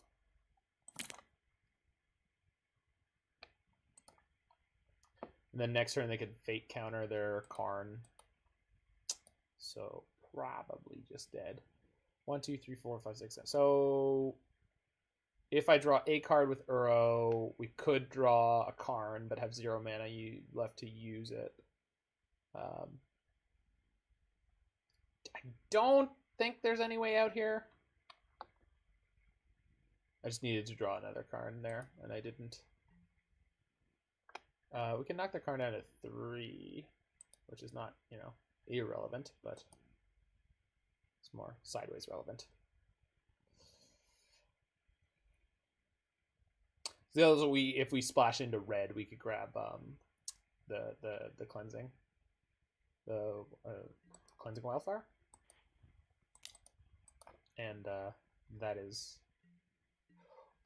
And then next turn they could Fate counter their Karn. So probably just dead. 1, 2, 3, 4, 5, 6, 7. So if I draw a card with Uro, we could draw a Karn, but have 0 mana left to use it. I don't think there's any way out here. I just needed to draw another Karn there, and I didn't. We can knock the Karn down to 3, which is not, irrelevant, but it's more sideways relevant. So if we splash into red, we could grab the cleansing, the cleansing wildfire, and that is.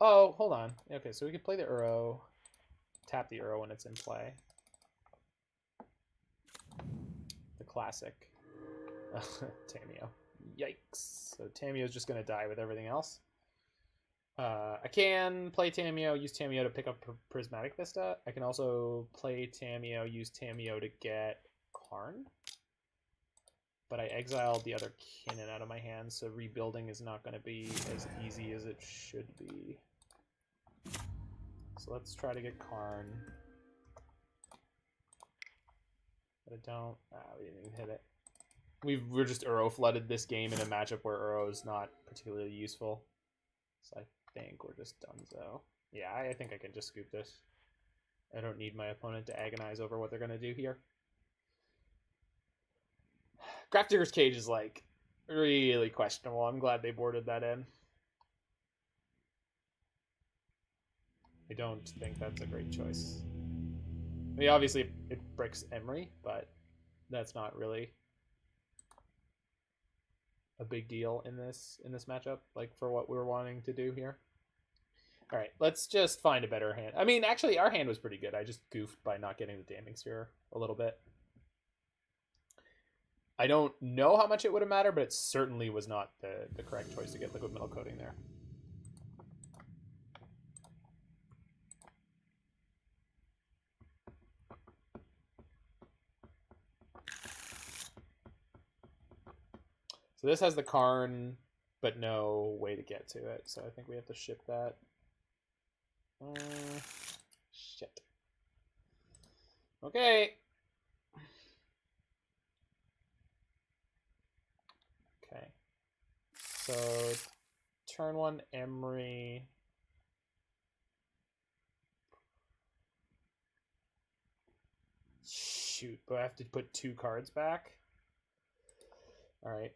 Oh, hold on. Okay, so we could play the Uro. Tap the Uro when it's in play. The classic Tamiyo. Yikes. So Tamiyo is just going to die with everything else. I can play Tamiyo, use Tamiyo to pick up Prismatic Vista. I can also play Tamiyo, use Tamiyo to get Karn. But I exiled the other Kinnan out of my hand, so rebuilding is not going to be as easy as it should be. So let's try to get Karn. But I don't. We didn't even hit it. We're just Uro flooded this game in a matchup where Uro is not particularly useful. So I think we're just done. So yeah, I think I can just scoop this. I don't need my opponent to agonize over what they're gonna do here. Grafdigger's Cage is like really questionable. I'm glad they boarded that in. I don't think that's a great choice. I mean, obviously it bricks Emry, but that's not really a big deal in this matchup, like for what we were wanting to do here. All right, let's just find a better hand. I mean, actually, our hand was pretty good. I just goofed by not getting the damning sphere a little bit. I don't know how much it would have mattered, but it certainly was not the correct choice to get Liquimetal Coating there. So this has the Karn, but no way to get to it. So I think we have to ship that. Shit. Okay. Okay. So turn 1 Emry. Shoot, but I have to put 2 cards back. All right.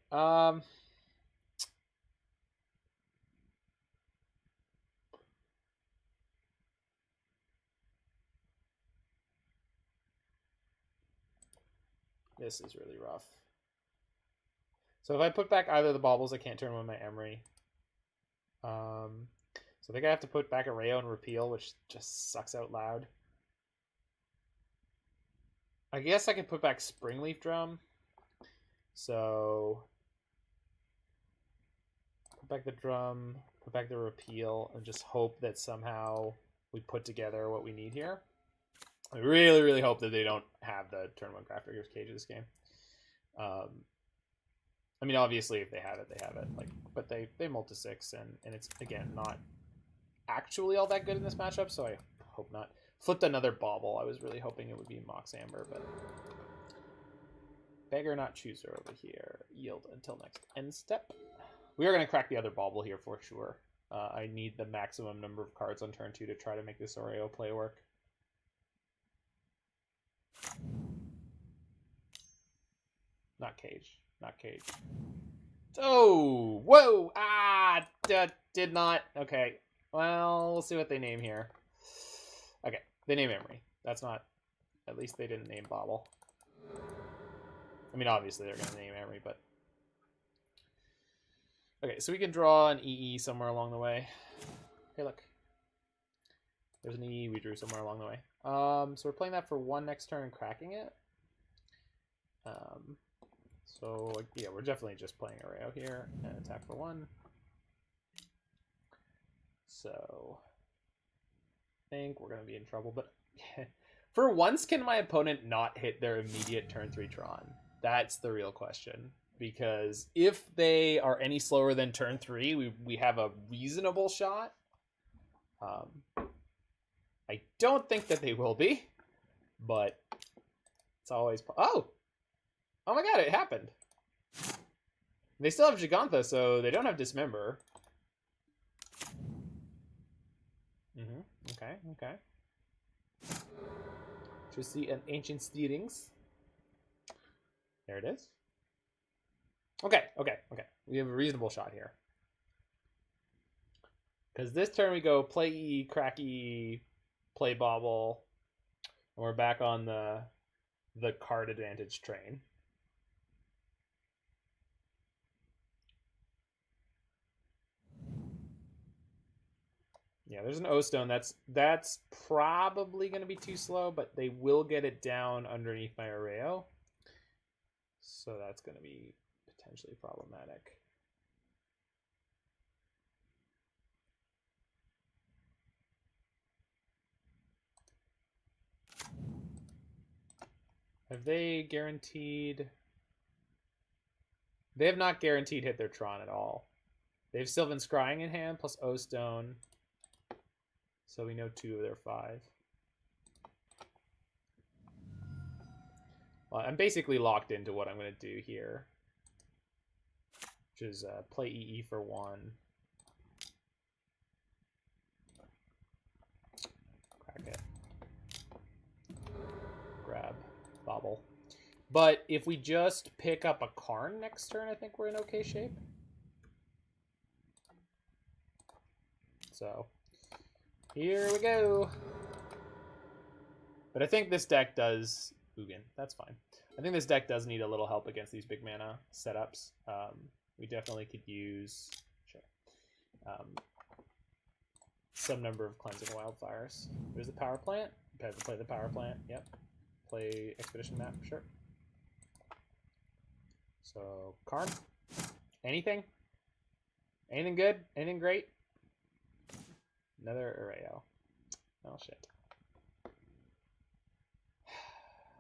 This is really rough. So if I put back either of the baubles, I can't turn on my Emry. So I think I have to put back Erayo and Repeal, which just sucks out loud. I guess I could put back Springleaf Drum. So put back the drum, put back the Repeal, and just hope that somehow we put together what we need here. I really, really hope that they don't have the turn 1 Craftbreaker's Cage this game. I mean, obviously, if they have it, they have it. Like, but they multi-6, and it's, again, not actually all that good in this matchup, so I hope not. Flipped another Bauble. I was really hoping it would be Mox Amber, but... Beggar not chooser over here. Yield until next end step. We are going to crack the other Bauble here for sure. I need the maximum number of cards on turn 2 to try to make this Erayo play work. Not Cage. Not Cage. Oh! Whoa! Ah! Did not. Okay. Well, we'll see what they name here. Okay. They name Emry. That's not... At least they didn't name Bauble. I mean, obviously they're going to name Emry, but... Okay, so we can draw an EE somewhere along the way. Hey, look. There's an EE we drew somewhere along the way. So we're playing that for 1 next turn and cracking it. So, yeah, we're definitely just playing Erayo here and attack for 1. So, I think we're going to be in trouble, but for once, can my opponent not hit their immediate turn 3 Tron? That's the real question, because if they are any slower than turn 3, we have a reasonable shot. I don't think that they will be, but it's always... Oh my god, it happened. They still have Gigantha, so they don't have Dismember. Okay. Just see an Ancient Steerings. There it is. Okay. We have a reasonable shot here. Because this turn we go play E, crack E, play Bauble, and we're back on the card advantage train. Yeah, there's an O-Stone. That's probably going to be too slow, but they will get it down underneath my Erayo. So that's going to be potentially problematic. Have they guaranteed... They have not guaranteed hit their Tron at all. They have Sylvan Scrying in hand plus O-Stone. So we know 2 of their 5. Well, I'm basically locked into what I'm going to do here. Which is play EE for 1. Crack it. Grab Bauble. But if we just pick up a Karn next turn, I think we're in okay shape. So... here we go. But I think this deck does... Ugin, that's fine. I think this deck does need a little help against these big mana setups. We definitely could use some number of cleansing wildfires. There's the power plant. Play the power plant. Yep. Play expedition map. Sure. So Karn. Anything? Anything good? Anything great? Another Erayo. Oh shit.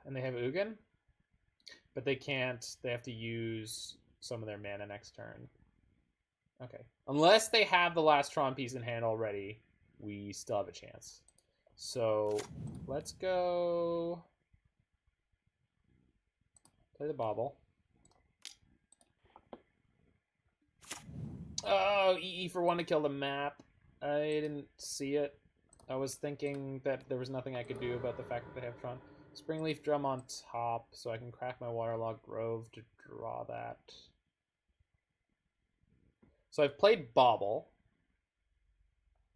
And they have Ugin, but they can't. They have to use some of their mana next turn. Okay. Unless they have the last Tron piece in hand already, we still have a chance. So let's go play the Bauble. Oh, EE for 1 to kill the map. I didn't see it. I was thinking that there was nothing I could do about the fact that they have Tron. Springleaf Drum on top, so I can crack my Waterlogged Grove to draw that. So I've played Bauble.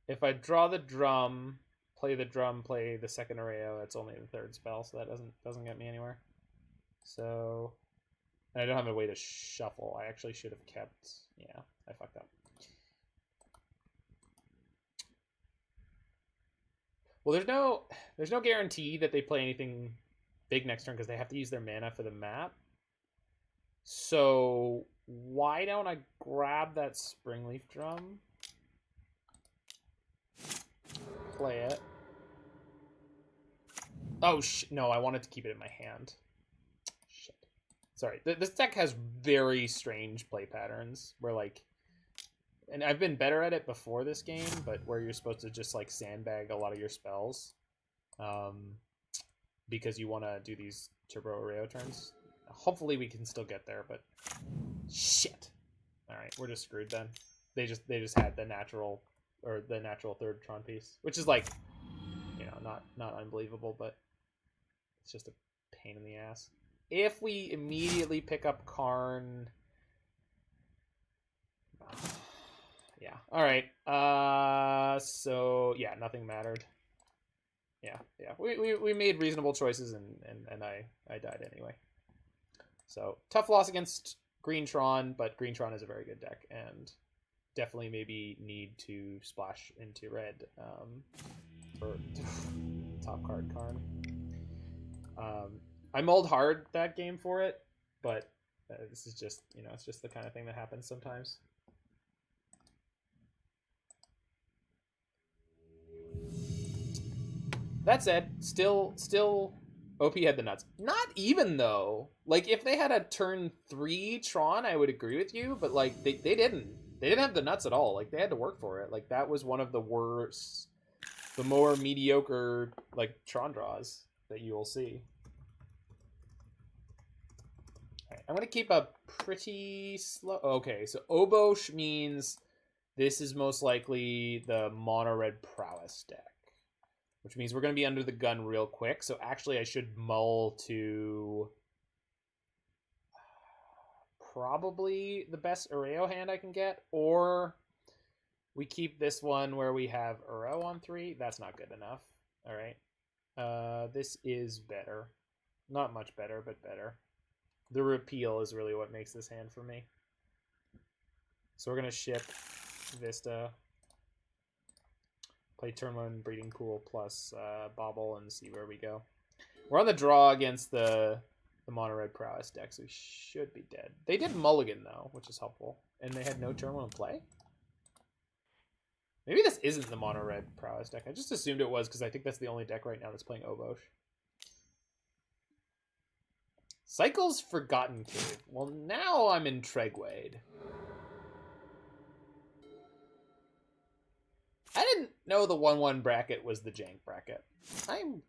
If I draw the drum, play the second Erayo, that's only the third spell, so that doesn't get me anywhere. So, and I don't have a way to shuffle. I actually should have kept. Yeah, I fucked up. Well, there's no guarantee that they play anything big next turn because they have to use their mana for the map. So why don't I grab that Springleaf Drum, play it? Oh no, I wanted to keep it in my hand. Shit. Sorry, this deck has very strange play patterns where like. And I've been better at it before this game, but where you're supposed to just like sandbag a lot of your spells, because you want to do these turbo Erayo turns. Hopefully we can still get there, but shit. All right, we're just screwed then. They just had the natural third Tron piece, which is like, you know, not unbelievable, but it's just a pain in the ass. If we immediately pick up Karn. Yeah. All right. So yeah, nothing mattered. Yeah. We made reasonable choices, and I died anyway. So tough loss against Green Tron, but Green Tron is a very good deck, and definitely maybe need to splash into red for top card Karn. I mulled hard that game for it, but this is just, you know, it's just the kind of thing that happens sometimes. That said, still OP had the nuts. Not even though. Like if they had a turn 3 Tron, I would agree with you, but like they didn't. They didn't have the nuts at all. Like they had to work for it. Like that was one of the worst, the more mediocre like Tron draws that you will see. All right, I'm gonna keep a pretty slow. Okay, so Obosh means this is most likely the mono red prowess deck, which means we're going to be under the gun real quick. So actually I should mull to probably the best Erayo hand I can get, or we keep this one where we have Uro on 3. That's not good enough. All right. This is better. Not much better, but better. The Repeal is really what makes this hand for me. So we're going to ship Vista. Play turn 1 Breeding Pool plus Bauble and see where we go. We're on the draw against the mono red prowess deck, so we should be dead. They did mulligan though, which is helpful, and they had no turn 1 play. Maybe this isn't the mono red prowess deck. I just assumed it was because I think that's the only deck right now that's playing Obosh. Cycle's Forgotten Cave. Well, now I'm intrigued. I didn't know the 1/1 bracket was the jank bracket. I'm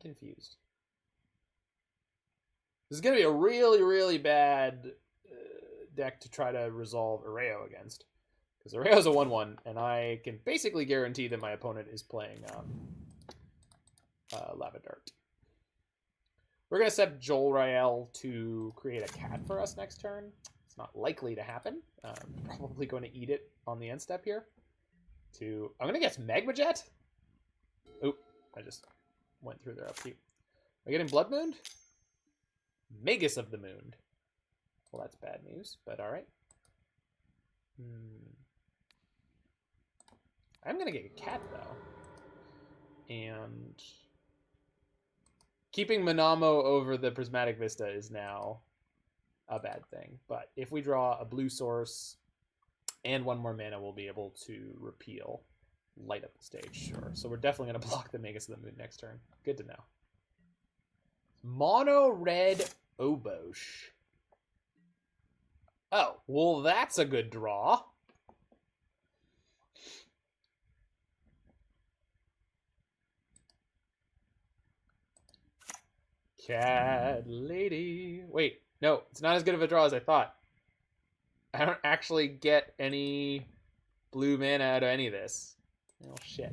confused. This is gonna be a really bad deck to try to resolve Erayo against, because Erayo's a 1/1, and I can basically guarantee that my opponent is playing Lava Dart. We're gonna set Jolrael to create a cat for us next turn. It's not likely to happen. Probably going to eat it on the end step here. I'm gonna guess Magma Jet. Oop, I just went through their upkeep. Are we getting Blood Moon? Magus of the Moon. Well, that's bad news, but all right. I'm gonna get a cat though, and keeping Minamo over the Prismatic Vista is now a bad thing. But if we draw a blue source and one more mana, we'll be able to repeal, light up the stage. Sure. So we're definitely gonna block the Magus of the Moon next turn. Good to know. Mono red Obosh. Oh, well, that's a good draw. Cat lady. Wait, no, it's not as good of a draw as I thought. I don't actually get any blue mana out of any of this. Oh, shit.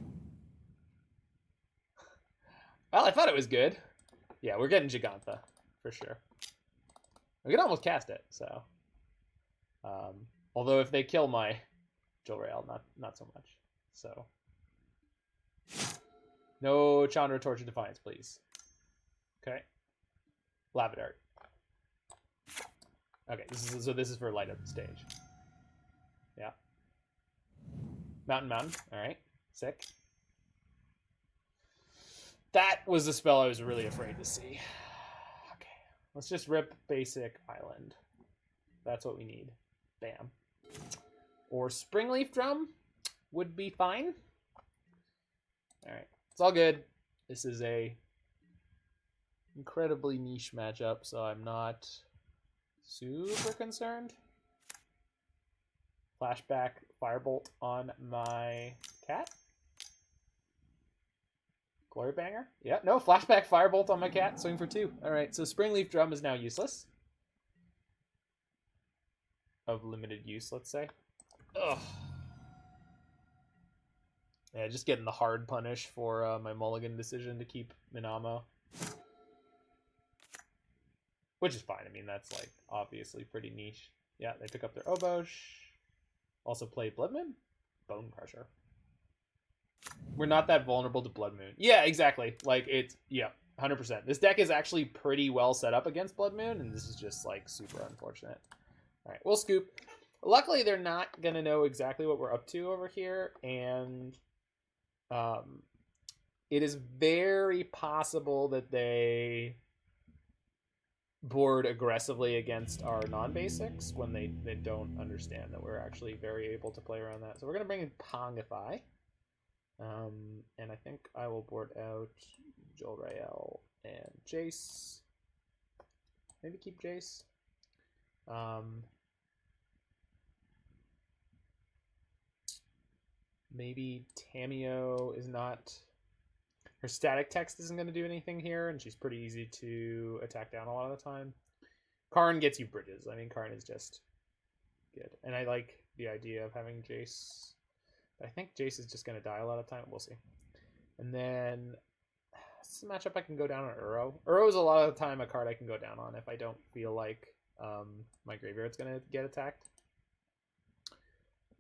Well, I thought it was good. Yeah, we're getting Gigantha, for sure. We could almost cast it, so. Although if they kill my Jolrael, not so much. So. No Chandra Torch of Defiance, please. Okay. Lava Dart. Okay, so this is for light up the stage. Yeah. Mountain. Alright. Sick. That was the spell I was really afraid to see. Okay. Let's just rip basic island. That's what we need. Bam. Or Springleaf Drum would be fine. Alright. It's all good. This is a incredibly niche matchup, so I'm not super concerned. Flashback Firebolt on my cat. Glory Banger? Yeah, no, Flashback Firebolt on my cat. Swing for 2. Alright, so Springleaf Drum is now useless. Of limited use, let's say. Ugh. Yeah, just getting the hard punish for my mulligan decision to keep Minamo. Which is fine. I mean, that's, like, obviously pretty niche. Yeah, they pick up their Obosh. Also play Blood Moon? Bone Crusher. We're not that vulnerable to Blood Moon. Yeah, exactly. Like, it's, yeah, 100%. This deck is actually pretty well set up against Blood Moon, and this is just, like, super unfortunate. All right, we'll scoop. Luckily, they're not going to know exactly what we're up to over here, and it is very possible that they board aggressively against our non-basics when they don't understand that we're actually very able to play around that. So we're going to bring in Pongify. And I think I will board out Jolrael and Jace. Maybe keep Jace. Maybe Tamiyo is not... Her static text isn't going to do anything here, and she's pretty easy to attack down a lot of the time. Karn gets you bridges. I mean, Karn is just good. And I like the idea of having Jace. I think Jace is just going to die a lot of time. We'll see. And then this is a matchup I can go down on Uro. Uro is a lot of the time a card I can go down on if I don't feel like my graveyard's going to get attacked.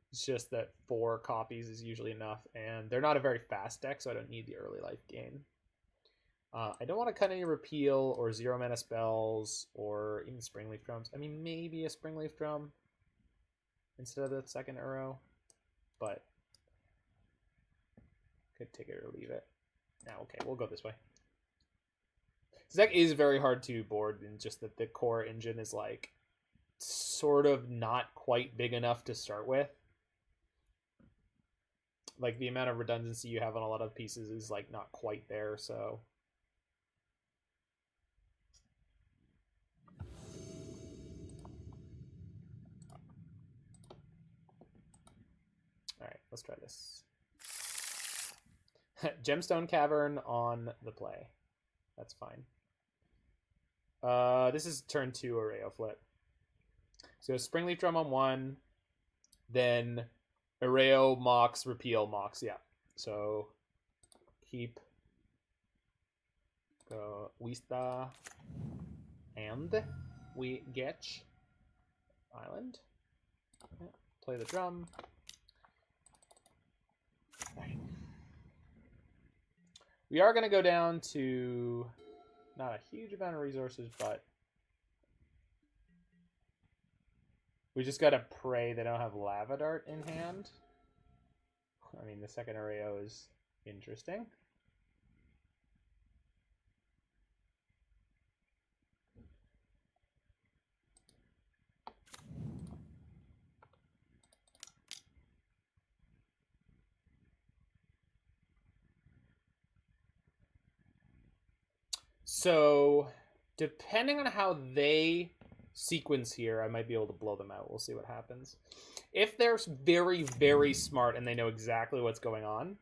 It's just that 4 copies is usually enough, and they're not a very fast deck, so I don't need the early life gain. I don't want to cut any Repeal or 0 mana spells or even Springleaf Drums. I mean, maybe a Springleaf Drum instead of the second Uro, but could take it or leave it. Now, okay, we'll go this way. This deck is very hard to board, in just that the core engine is like sort of not quite big enough to start with. Like, the amount of redundancy you have on a lot of pieces is, like, not quite there, so... Alright, let's try this. Gemstone Cavern on the play. That's fine. This is turn 2 Erayo flip. So Springleaf Drum on 1, then... Erayo, Mox, Repeal, Mox, yeah. So, keep Vista, and we get Island. Yeah. Play the drum. Right. We are going to go down to not a huge amount of resources, but We just gotta pray they don't have Lava Dart in hand. I mean, the second Erayo is interesting. So, depending on how they sequence here, I might be able to blow them out. We'll see what happens. If they're very, very smart and they know exactly what's going on.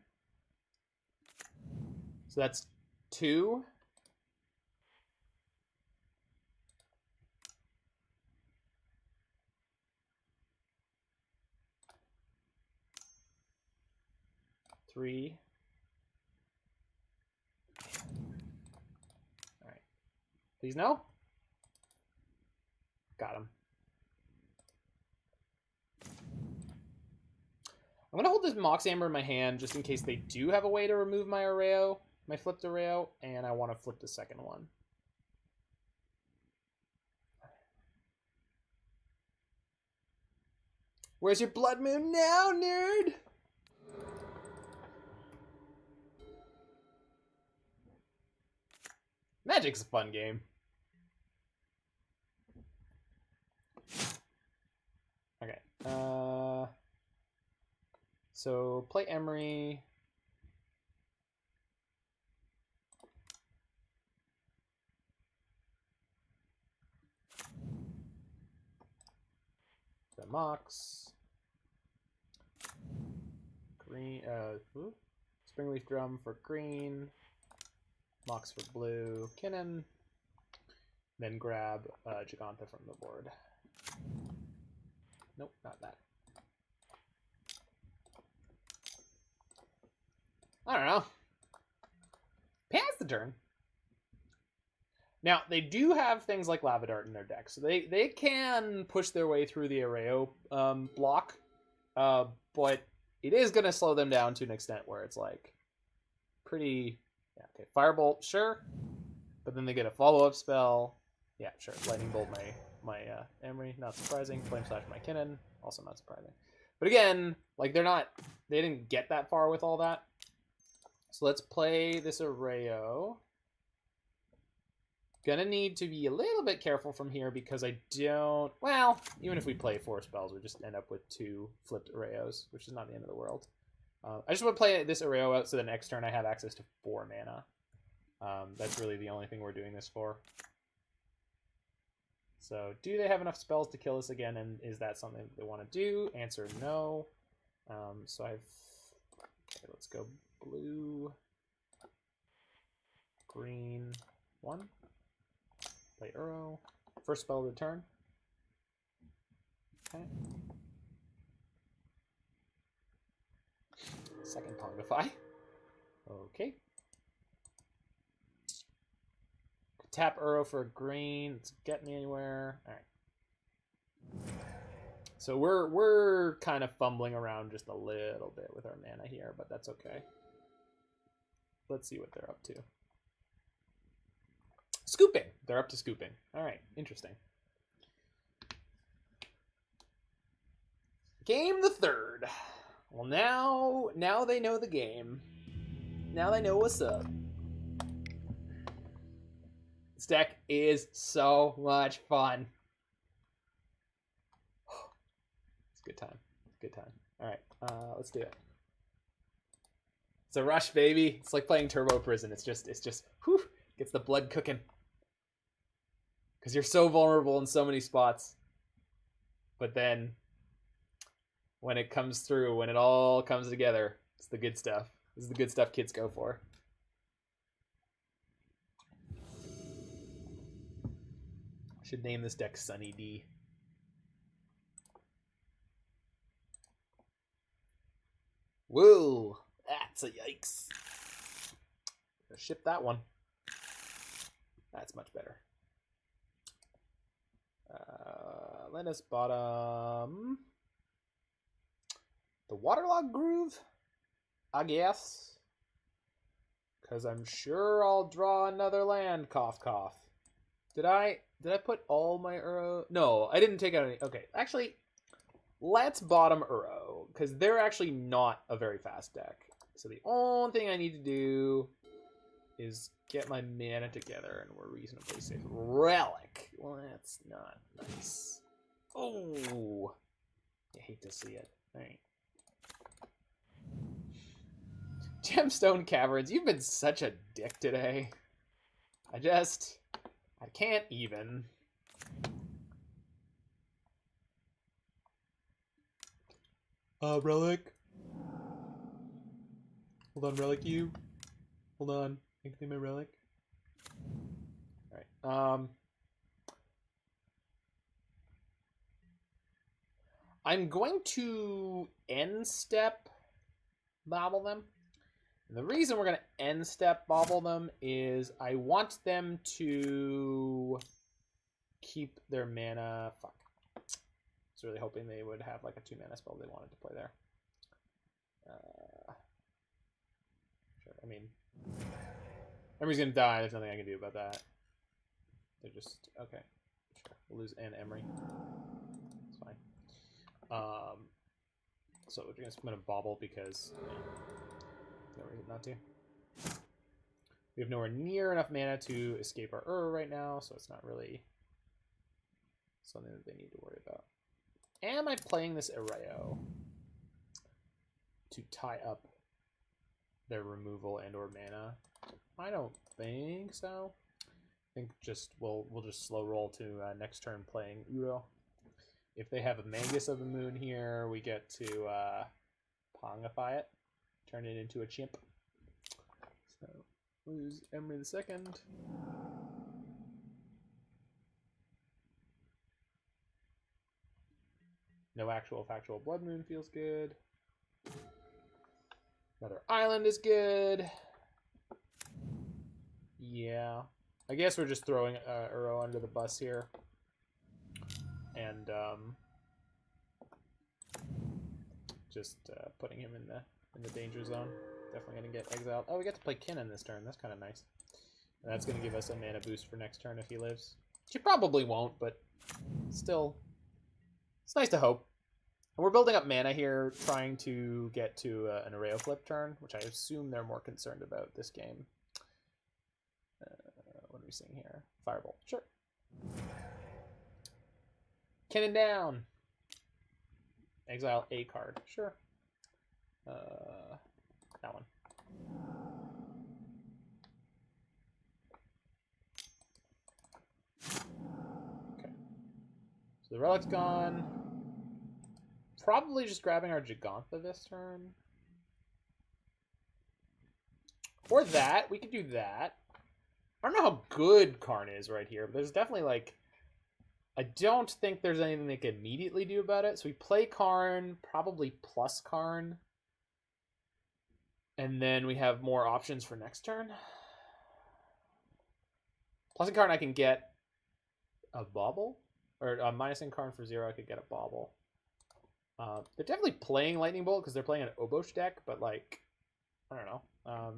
So that's 2. Three. All right. Please no. Got him. I'm gonna hold this Mox Amber in my hand just in case they do have a way to remove my Erayo, my flipped Erayo, and I want to flip the second one. Where's your blood moon now, nerd? Magic's a fun game. Okay. So play Emry. The Mox. Green. Springleaf Drum for green. Mox for blue. Kinnan. Then grab Giganta from the board. Nope, not that. I don't know. Pass the turn. Now, they do have things like Lava Dart in their deck, so they can push their way through the Erayo block, but it is going to slow them down to an extent where it's like pretty... Yeah, okay, Firebolt, sure, but then they get a follow-up spell. Yeah, sure, Lightning Bolt my Emry, not surprising. Flame Slash my Kinnan, also not surprising. But again, like they didn't get that far with all that. So let's play this Erayo. Gonna need to be a little bit careful from here because I don't... Well, even if we play 4 spells, we just end up with 2 flipped Erayos, which is not the end of the world. I just want to play this Erayo out so the next turn I have access to 4 mana. That's really the only thing we're doing this for. So, do they have enough spells to kill us again, and is that something they want to do? Answer, no. So I've... Okay, let's go blue, green, 1. Play Uro. First spell of the turn. Okay. Second Pongify. Okay. Tap Uro for a green. It's get me anywhere. All right. So we're kind of fumbling around just a little bit with our mana here, but that's okay. Let's see what they're up to. Scooping. They're up to scooping. All right. Interesting. Game the 3rd. Well, now they know the game. Now they know what's up. This deck is so much fun. It's a good time. It's a good time. All right, let's do it. It's a rush, baby. It's like playing Turbo Prison. It's just, whew, gets the blood cooking. Because you're so vulnerable in so many spots. But then, when it comes through, when it all comes together, it's the good stuff. This is the good stuff kids go for. Should name this deck Sunny D. Whoa, that's a yikes. Gonna ship that one. That's much better. Let us bottom the Waterlogged Grove, I guess. Because I'm sure I'll draw another land, cough cough. Did I put all my Uro? No, I didn't take out any. Okay, actually, let's bottom Uro, because they're actually not a very fast deck. So the only thing I need to do is get my mana together, and we're reasonably safe. Relic. Well, that's not nice. Oh, I hate to see it. All right. Gemstone Caverns, you've been such a dick today. I can't even. Relic. Hold on, Relic, you. Hold on. I can see my Relic. Alright. I'm going to end step Bauble them. And the reason we're going to end step Bauble them is I want them to keep their mana. Fuck. I was really hoping they would have like a 2-mana spell they wanted to play there. Sure. I mean, Emry's going to die. There's nothing I can do about that. They're just... Okay. Sure. We'll lose an Emry. It's fine. So we're just going to Bauble because... no reason not to. We have nowhere near enough mana to escape our right now, so it's not really something that they need to worry about. Am I playing this Erayo to tie up their removal and or mana? I don't think so. I think we'll just slow roll to next turn playing Uro. If they have a Magus of the Moon here, we get to Pongify it. Turn it into a chimp. So, lose Emry the second. No actual factual Blood Moon feels good. Another island is good. Yeah. I guess we're just throwing Uro under the bus here. And just putting him in the danger zone. Definitely going to get exiled. Oh, we get to play Kinnan this turn. That's kind of nice. And that's going to give us a mana boost for next turn if he lives. She probably won't, but still, it's nice to hope. And we're building up mana here, trying to get to an Erayo flip turn, which I assume they're more concerned about this game. What are we seeing here? Firebolt. Sure. Kinnan down. Exile a card. Sure. That one. Okay. So the Relic's gone. Probably just grabbing our Gigantha this turn. Or that. We could do that. I don't know how good Karn is right here, but there's definitely like... I don't think there's anything they can immediately do about it. So we play Karn, probably plus Karn. And then we have more options for next turn. Plus in Karn, I can get a Bauble. Or minusing Karn for 0, I could get a Bauble. They're definitely playing Lightning Bolt because they're playing an Obosh deck, but like, I don't know. I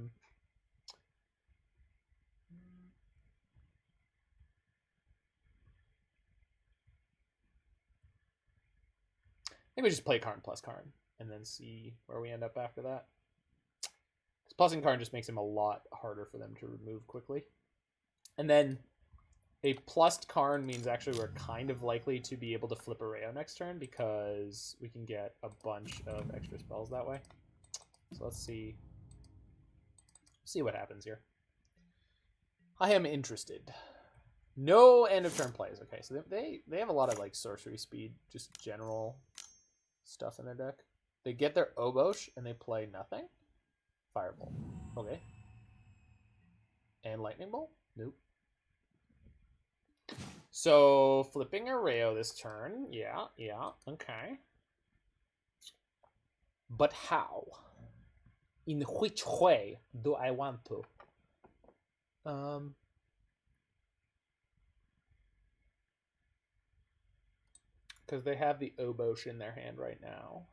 think we just play Karn plus Karn and then see where we end up after that. Because plusing Karn just makes him a lot harder for them to remove quickly. And then a plussed Karn means actually we're kind of likely to be able to flip Erayo next turn because we can get a bunch of extra spells that way. So let's see what happens here. I am interested. No end of turn plays. Okay, so they have a lot of like sorcery speed, just general stuff in their deck. They get their Obosh and they play nothing. Firebolt. Okay. And Lightning Bolt? Nope. So flipping Erayo this turn. Yeah, okay. But how? In which way do I want to? Because they have the Obosh in their hand right now.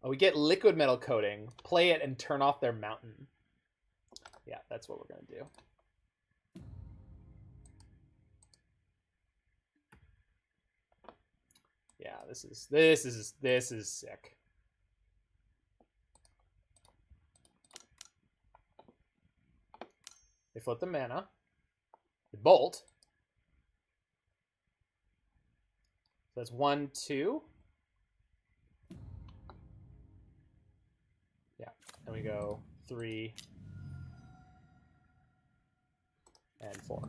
Oh, we get Liquimetal Coating, play it, and turn off their mountain. Yeah, that's what we're gonna do. Yeah, this is sick. They flip the mana. They bolt. So that's 1, 2. Yeah, and we go 3 and 4.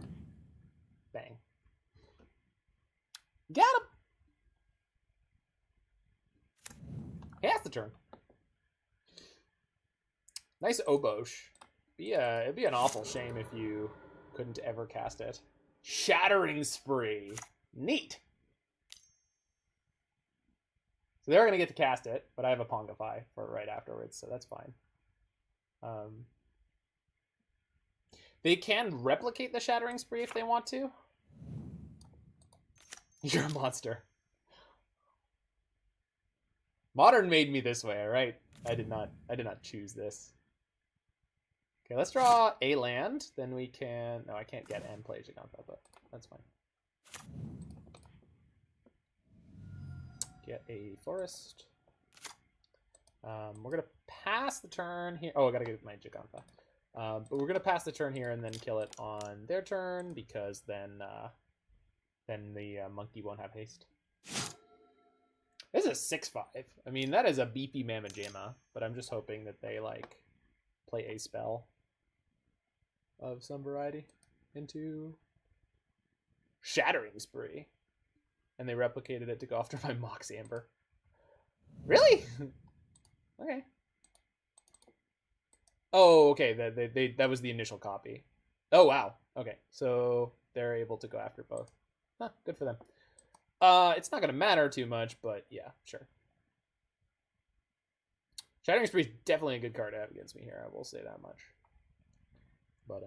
Bang. Got him. Half the turn. Nice Obosh. It'd be an awful shame if you couldn't ever cast it. Shattering Spree. Neat. So they're going to get to cast it, but I have a Pongify for right afterwards, so that's fine. They can replicate the Shattering Spree if they want to. You're a monster. Modern made me this way, alright? I did not choose this. Okay, let's draw a land. Then we can... No, I can't get and play Jigantha, but that's fine. Get a forest. We're going to pass the turn here. Oh, I got to get my Jigantha. But we're going to pass the turn here and then kill it on their turn because then the monkey won't have haste. This is a 6/5. I mean, that is a beefy Mamma Jamma, but I'm just hoping that they, like, play a spell of some variety into Shattering Spree. And they replicated it to go after my Mox Amber. Really? Okay. Oh, okay. That was the initial copy. Oh, wow. Okay, so they're able to go after both. Huh, good for them. It's not going to matter too much, but yeah, sure. Shattering Spree is definitely a good card to have against me here. I will say that much. But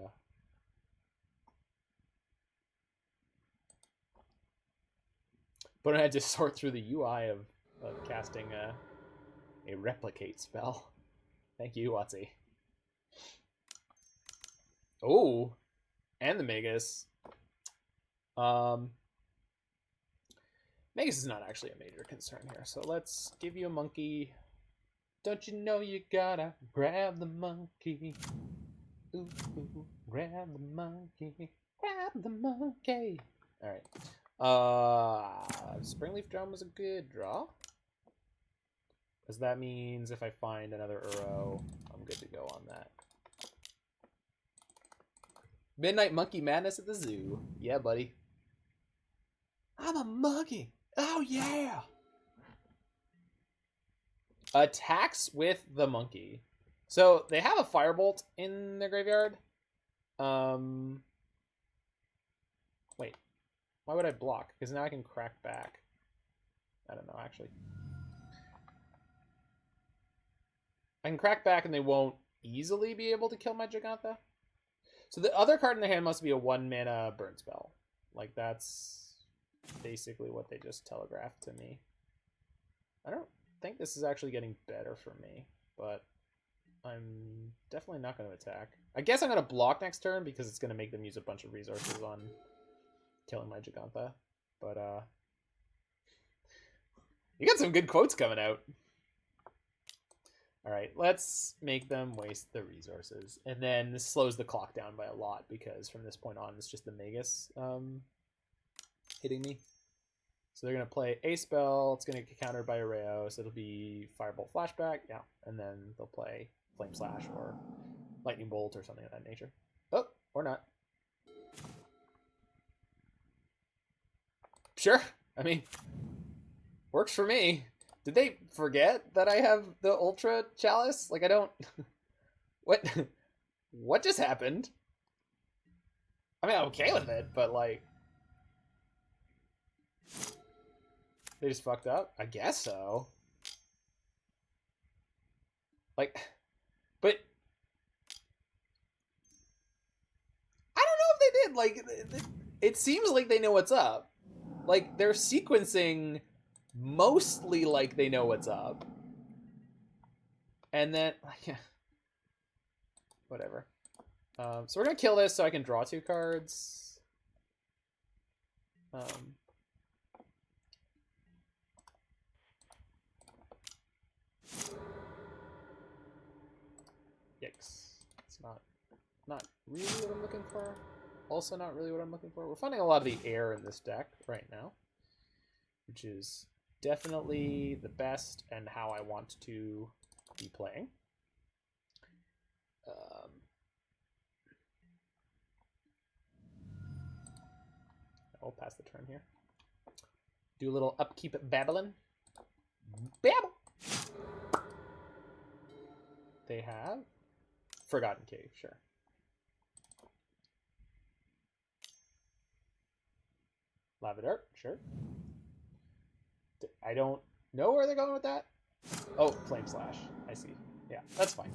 I had to sort through the UI of casting a replicate spell. Thank you, Watsy. Oh, and the Magus. Magus is not actually a major concern here, so let's give you a monkey. Don't you know you gotta grab the monkey? Ooh, ooh, grab the monkey. Grab the monkey. Alright. Springleaf Drum was a good draw. Because that means if I find another Uro, I'm good to go on that. Midnight Monkey Madness at the zoo. Yeah, buddy. I'm a monkey. Oh, yeah. Attacks with the monkey. So they have a Firebolt in their graveyard. Wait. Why would I block? Because now I can crack back. I don't know, actually. I can crack back and they won't easily be able to kill my Jigantha. So the other card in their hand must be a 1-mana burn spell. Like, that's basically what they just telegraphed to me. I don't think this is actually getting better for me, but I'm definitely not going to attack. I guess I'm going to block next turn because it's going to make them use a bunch of resources on killing my Jigantha. But, you got some good quotes coming out. Alright, let's make them waste the resources. And then this slows the clock down by a lot because from this point on, it's just the Magus hitting me. So they're going to play a spell. It's going to get countered by Erayo, so it'll be Firebolt Flashback. Yeah, and then they'll play Flame Slash or Lightning Bolt or something of that nature. Oh, or not. Sure. I mean, works for me. Did they forget that I have the Ultra Chalice? Like, I don't... What? What just happened? I mean, I'm okay with it, but, like... They just fucked up? I guess so. Like... But... I don't know if they did. Like, it seems like they know what's up. Like, they're sequencing... mostly like they know what's up. And then, whatever. So we're gonna kill this so I can draw 2 cards. Yikes. It's not really what I'm looking for. Also not really what I'm looking for. We're finding a lot of the air in this deck right now, which is definitely the best and how I want to be playing. I'll pass the turn here. Do a little upkeep babbling. Babble! They have Forgotten Cave, sure. Lava Dart, sure. I don't know where they're going with that. Oh, Flame Slash. I see. Yeah, that's fine.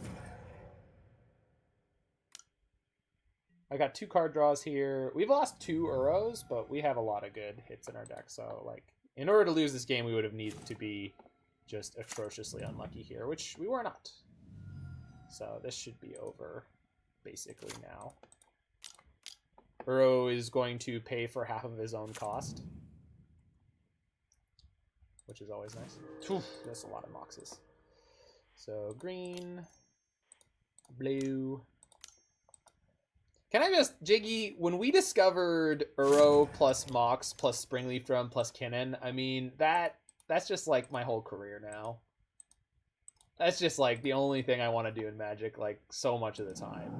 I got 2 card draws here. We've lost 2 Uros, but we have a lot of good hits in our deck. So, like, in order to lose this game, we would have needed to be just atrociously unlucky here, which we were not. So this should be over, basically, now. Uro is going to pay for half of his own cost, which is always nice. That's a lot of Moxes. So green, blue. Can I just, Jiggy, when we discovered Uro plus Mox plus Springleaf Drum plus Kinnan, I mean, that's just like my whole career now. That's just like the only thing I want to do in Magic, like, so much of the time.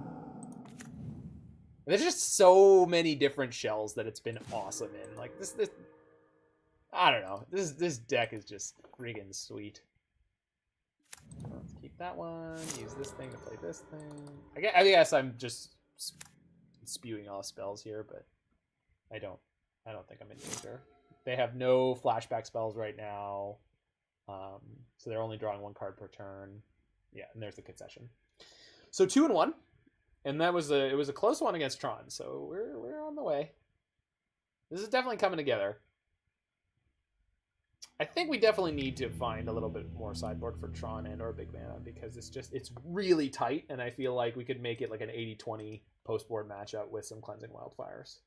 There's just so many different shells that it's been awesome in. Like, this I don't know. This deck is just friggin' sweet. Let's keep that one. Use this thing to play this thing. I guess I'm just spewing all spells here, but I don't think I'm in danger. They have no flashback spells right now, so they're only drawing 1 card per turn. Yeah, and there's the concession. So 2-1, and it was a close one against Tron. So we're on the way. This is definitely coming together. I think we definitely need to find a little bit more sideboard for Tron and or Big Mana, because it's really tight, and I feel like we could make it like an 80-20 post-board matchup with some Cleansing Wildfires.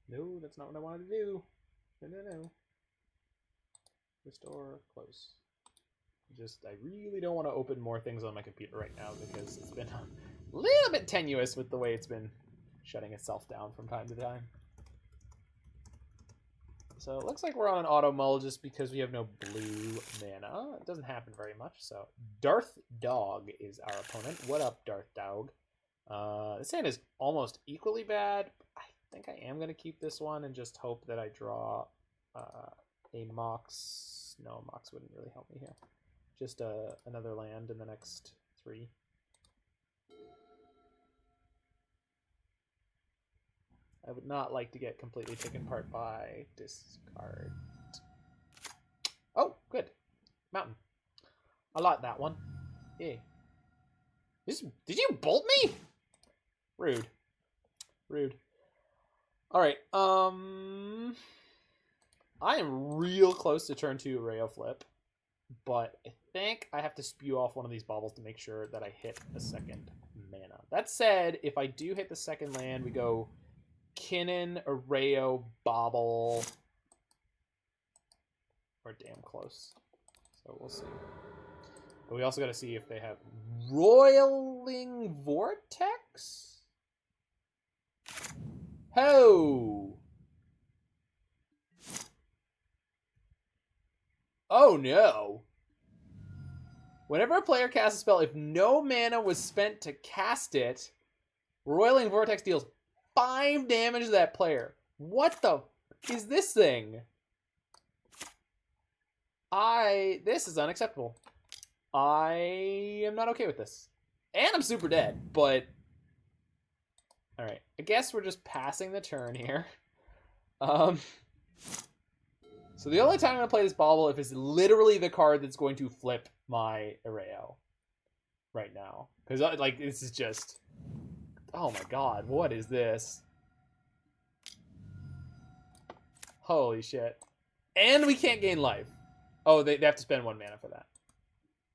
No, that's not what I wanted to do. No. Restore, close. I really don't want to open more things on my computer right now, because it's been a little bit tenuous with the way it's been shutting itself down from time to time. So it looks like we're on an auto mull just because we have no blue mana. It doesn't happen very much. So Darth Dog is our opponent. What up, Darth Dog? This hand is almost equally bad. I think I am going to keep this one and just hope that I draw a Mox. No, Mox wouldn't really help me here. Just another land in the next 3. I would not like to get completely taken apart by discard. Oh, good. Mountain. I like that one. Yeah. Did you bolt me? Rude. Rude. Alright, I am real close to turn 2 Erayo flip, but I think I have to spew off one of these baubles to make sure that I hit a second mana. That said, if I do hit the second land, we go Kinnan, Erayo, Bauble. We're damn close. So we'll see. But we also got to see if they have Roiling Vortex? Ho! Oh no! Whenever a player casts a spell, if no mana was spent to cast it, Roiling Vortex deals 5 damage to that player. What the is this thing? This is unacceptable. I am not okay with this. And I'm super dead, but Alright, I guess we're just passing the turn here. So the only time I'm going to play this Bauble if it's literally the card that's going to flip my Erayo right now. Because, like, this is just... Oh my god, what is this? Holy shit. And we can't gain life. Oh, they have to spend 1 mana for that.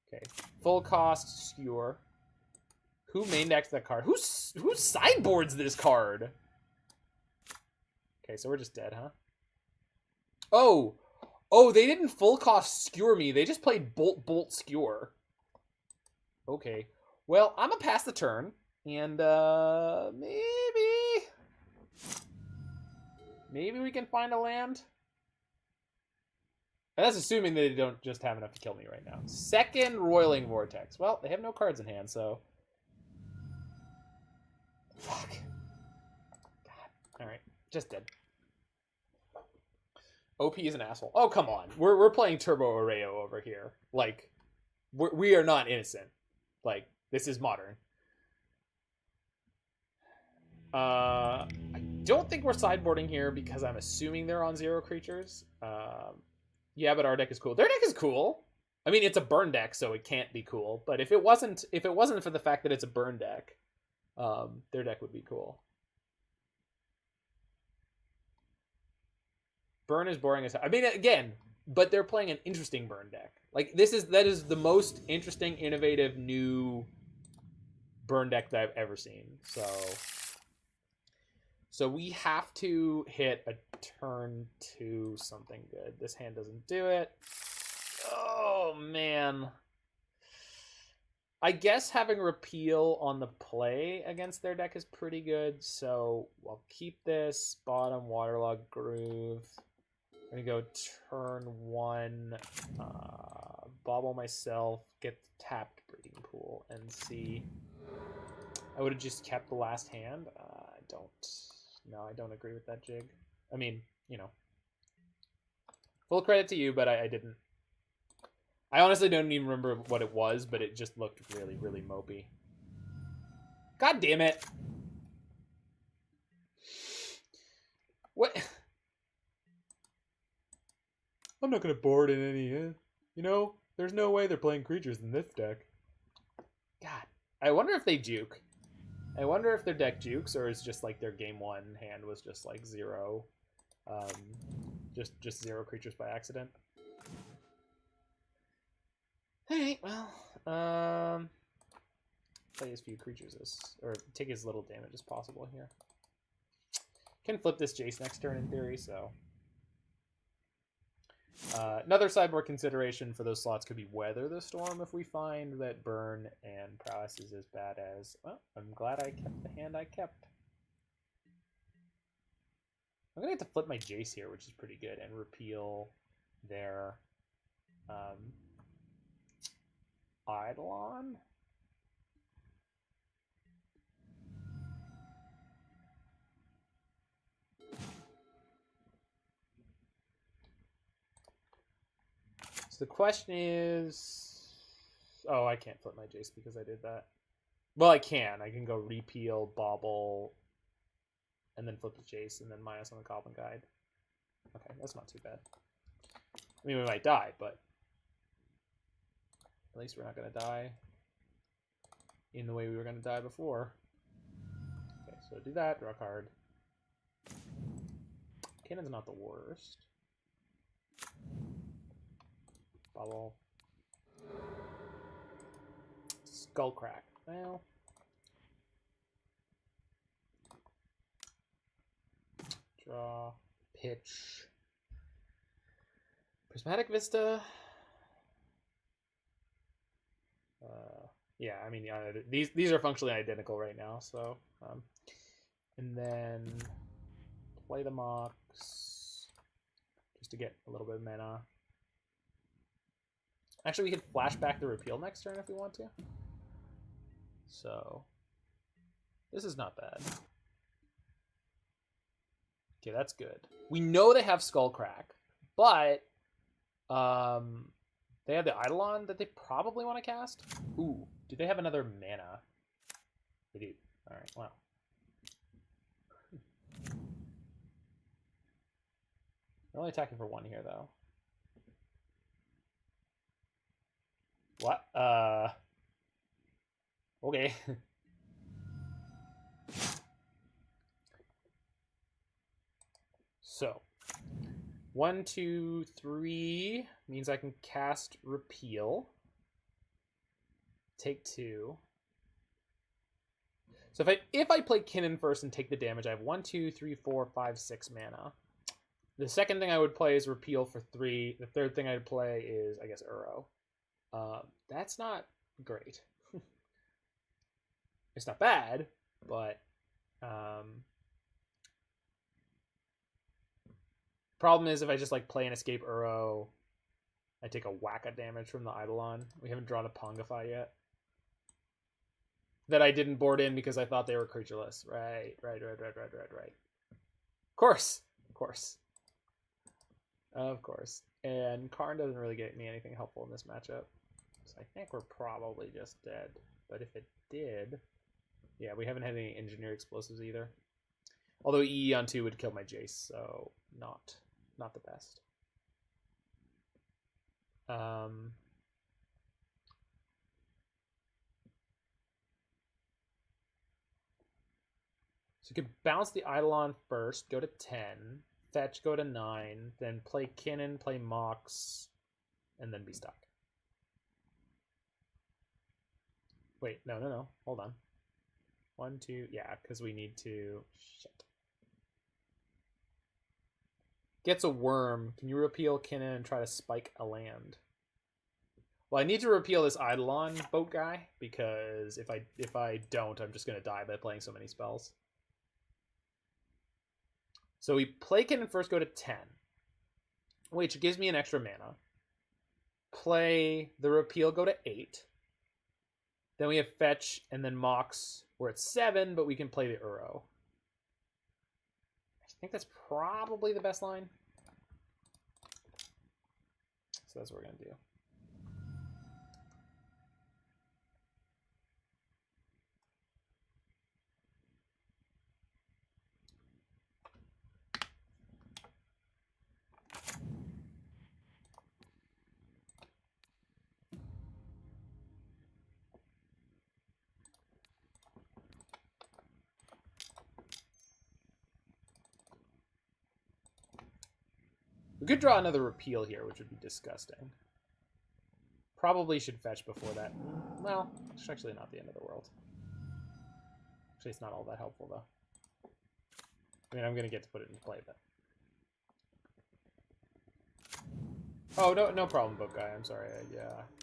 Okay. Full cost, Skewer. Who main decks that card? Who sideboards this card? Okay, so we're just dead, huh? Oh! Oh, they didn't full cost Skewer me. They just played Bolt, Skewer. Okay. Well, I'm gonna pass the turn. And, maybe we can find a land? And that's assuming they don't just have enough to kill me right now. Second Roiling Vortex. Well, they have no cards in hand, so... Fuck. God. Alright. Just dead. OP is an asshole. Oh, come on. We're playing Turbo Erayo over here. Like, we are not innocent. Like, this is modern. I don't think we're sideboarding here because I'm assuming they're on 0 creatures. Yeah, but our deck is cool. Their deck is cool. I mean, it's a burn deck, so it can't be cool. But if it wasn't for the fact that it's a burn deck, their deck would be cool. Burn is boring as hell. I mean, again, but they're playing an interesting burn deck. Like that is the most interesting, innovative, new burn deck that I've ever seen. So we have to hit a turn 2 something good. This hand doesn't do it. Oh, man. I guess having Repeal on the play against their deck is pretty good. So I'll keep this. Bottom, Waterlogged Grove. I'm going to go turn 1. Bauble myself. Get the tapped Breeding Pool and see. I would have just kept the last hand. No, I don't agree with that, Jig. I mean, you know. Full credit to you, but I didn't. I honestly don't even remember what it was, but it just looked really, really mopey. God damn it. What? I'm not going to board in any, you know, there's no way they're playing creatures in this deck. God. I wonder if they juke. I wonder if their deck jukes, or is just like their game 1 hand was just like 0, just 0 creatures by accident. All right, well, play as few creatures or take as little damage as possible here. Can flip this Jace next turn in theory, so. Another sideboard consideration for those slots could be Weather the Storm if we find that Burn and Prowess is as bad as... Well, I'm glad I kept the hand I kept. I'm going to have to flip my Jace here, which is pretty good, and repeal their Eidolon. The question is... Oh, I can't flip my Jace because I did that. Well, I can. I can go Repeal, Bauble, and then flip the Jace, and then minus on the Goblin Guide. Okay, that's not too bad. I mean, we might die, but at least we're not going to die in the way we were going to die before. Okay, so do that, draw a card. Kinnan's not the worst. Bauble. Skullcrack. Well. Draw. Pitch. Prismatic Vista. Yeah, I mean, these are functionally identical right now, so. And then play the Mox. Just to get a little bit of mana. Actually, we could flash back the Repeal next turn if we want to. So, this is not bad. Okay, that's good. We know they have Skullcrack, but they have the Eidolon that they probably want to cast. Ooh, do they have another mana? They do. All right, well. We're only attacking for 1 here, though. What? Okay. So, 1, 2, 3 means I can cast Repeal. Take 2. So if I play Kinnan first and take the damage, I have 1, 2, 3, 4, 5, 6 mana. The second thing I would play is Repeal for 3. The third thing I'd play is, I guess, Uro. That's not great. It's not bad, but problem is if I just like play an Escape Uro, I take a whack of damage from the Eidolon. We haven't drawn a Pongify yet. That I didn't board in because I thought they were creatureless. Right. Of course. And Karn doesn't really get me anything helpful in this matchup. So I think we're probably just dead. But if it did... Yeah, we haven't had any Engineer Explosives either. Although EE on 2 would kill my Jace, so not the best. So you could bounce the Eidolon first, go to 10, fetch, go to 9, then play Kinnan, play Mox, and then be stuck. Wait, no. Hold on. 1, 2, yeah, because we need to... Shit. Gets a worm. Can you repeal Kinnan and try to spike a land? Well, I need to repeal this Eidolon boat guy, because if I don't, I'm just going to die by playing so many spells. So we play Kinnan first, go to 10, which gives me an extra mana. Play the Repeal, go to 8. Then we have Fetch, and then Mox. We're at 7, but we can play the Uro. I think that's probably the best line. So that's what we're going to do. We could draw another Repeal here, which would be disgusting. Probably should fetch before that. Well, it's actually not the end of the world. Actually, it's not all that helpful, though. I mean, I'm going to get to put it into play, but... Oh, no problem, boat guy. I'm sorry.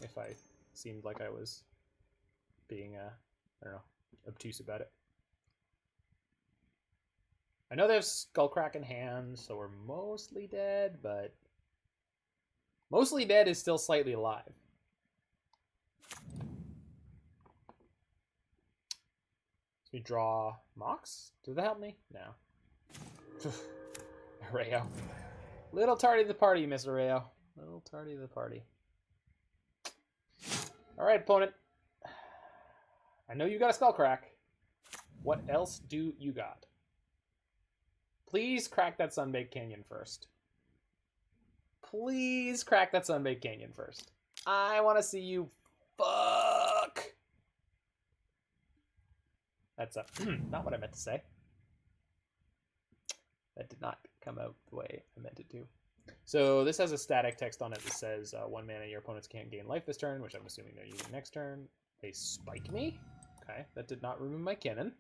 If I seemed like I was being, I don't know, obtuse about it. I know they have Skullcrack in hand, so we're mostly dead, but... Mostly dead is still slightly alive. So we draw Mox? Did that help me? No. Erayo. Little tardy to the party, Miss Erayo. Little tardy to the party. Alright, opponent. I know you got a Skullcrack. What else do you got? Please crack that Sunbaked Canyon first. Please crack that Sunbaked Canyon first. I want to see you fuck. That's not what I meant to say. That did not come out the way I meant it to. So this has a static text on it that says 1 mana, your opponents can't gain life this turn, which I'm assuming they're using next turn. They spike me. Okay, that did not remove my Kinnan.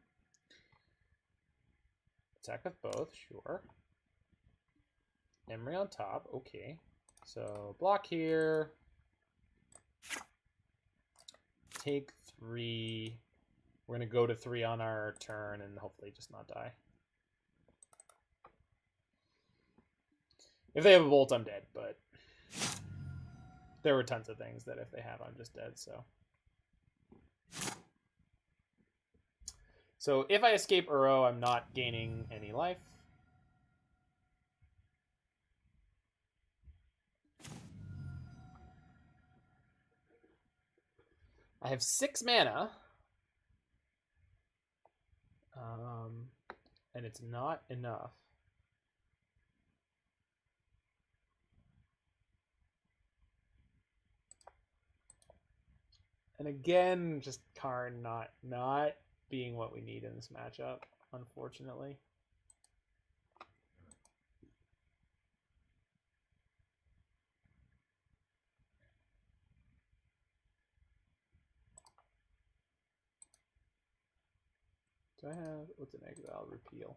Attack with both, sure. Emry on top, okay. So block here. Take 3. We're going to go to 3 on our turn and hopefully just not die. If they have a bolt, I'm dead, but there were tons of things that if they have, I'm just dead, so. So if I escape Uro, I'm not gaining any life. I have 6 mana. And it's not enough. And again, just Karn not being what we need in this matchup, unfortunately. Do I have, what's an exile? Repeal.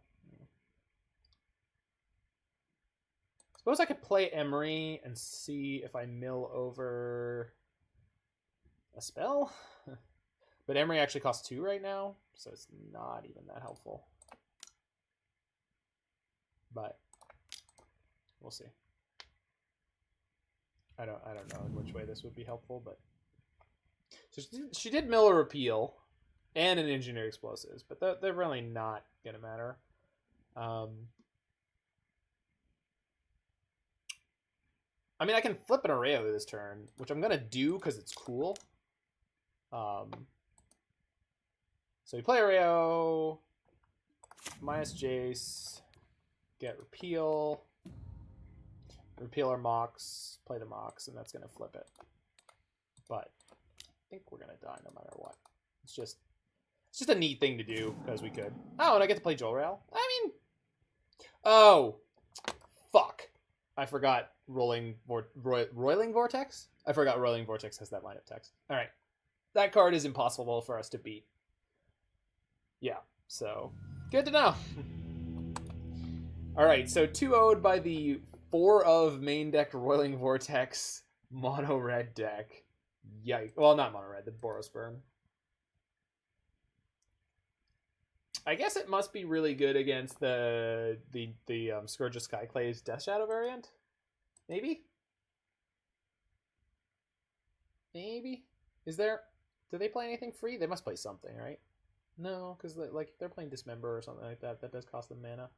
Suppose I could play Emry and see if I mill over a spell. But Emry actually costs 2 right now, so it's not even that helpful. But we'll see. I don't know in which way this would be helpful, but so she did mill a Repeal and an Engineer Explosives, but they're really not gonna matter. I mean, I can flip an Erayo this turn, which I'm gonna do because it's cool. So we play Erayo, minus Jace, get Repeal, Repeal our Mox, play the Mox, and that's gonna flip it. But I think we're gonna die no matter what. It's just a neat thing to do because we could. Oh, and I get to play Jolrael. I mean, oh, fuck! I forgot Roiling Vortex. I forgot Roiling Vortex has that line of text. All right, that card is impossible for us to beat. Yeah, so good to know. All right, so 2-0'd by the 4 of main deck Roiling Vortex mono red deck. Yikes! Well, not mono red, the Borosperm. I guess it must be really good against the Scourge of Skyclay's Death Shadow variant. Maybe? Maybe? Is there... Do they play anything free? They must play something, right? No, because like they're playing Dismember or something like that. That does cost them mana.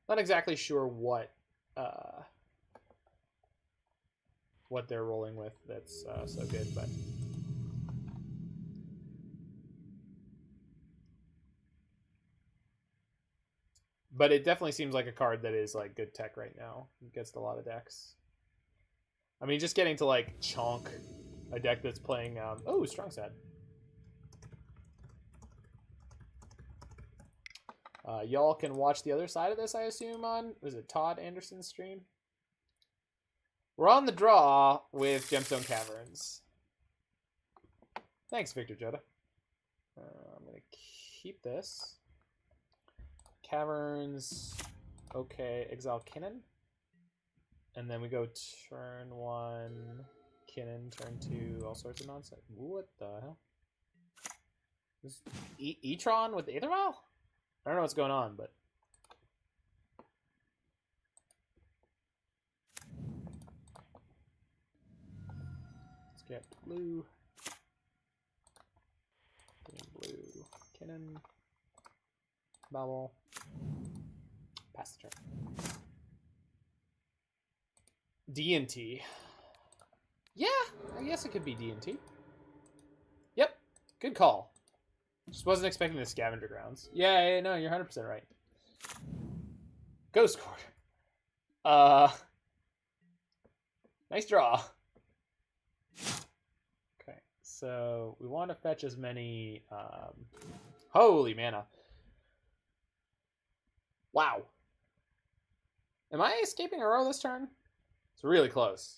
Not exactly sure what they're rolling with that's so good, but it definitely seems like a card that is like good tech right now against a lot of decks. I mean, just getting to like chonk a deck that's playing oh, Strong Sad. Y'all can watch the other side of this, I assume, on, was it Todd Anderson's stream? We're on the draw with Gemstone Caverns. Thanks, Victor Jota. I'm going to keep this. Caverns. Okay, exile Kinnan. And then we go turn 1, Kinnan, turn 2, all sorts of nonsense. What the hell? This E-Tron with Aethervial? I don't know what's going on, but... Let's get blue. Getting blue. Kinnan. Bauble. Pass the turn. D&T. Yeah, I guess it could be D&T. Yep, good call. Just wasn't expecting the Scavenger Grounds. Yeah, no, you're 100% right. Ghost Quarter. Nice draw. Okay, so we want to fetch as many... holy mana. Wow. Am I escaping a row this turn? It's really close.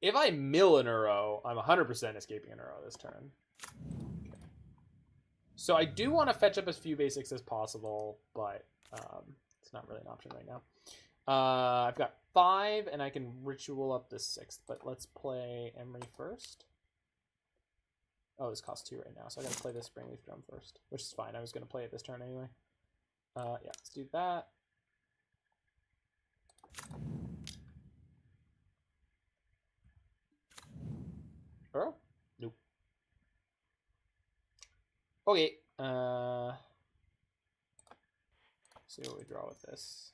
If I mill an Uro, I'm 100% escaping an Uro this turn. Okay. So I do want to fetch up as few basics as possible, but it's not really an option right now. I've got 5, and I can ritual up the 6th, but let's play Emry first. Oh, this costs 2 right now, so I gotta play this Springleaf Drum first, which is fine. I was gonna play it this turn anyway. Yeah, let's do that. Uro? Nope. Okay. See what we draw with this.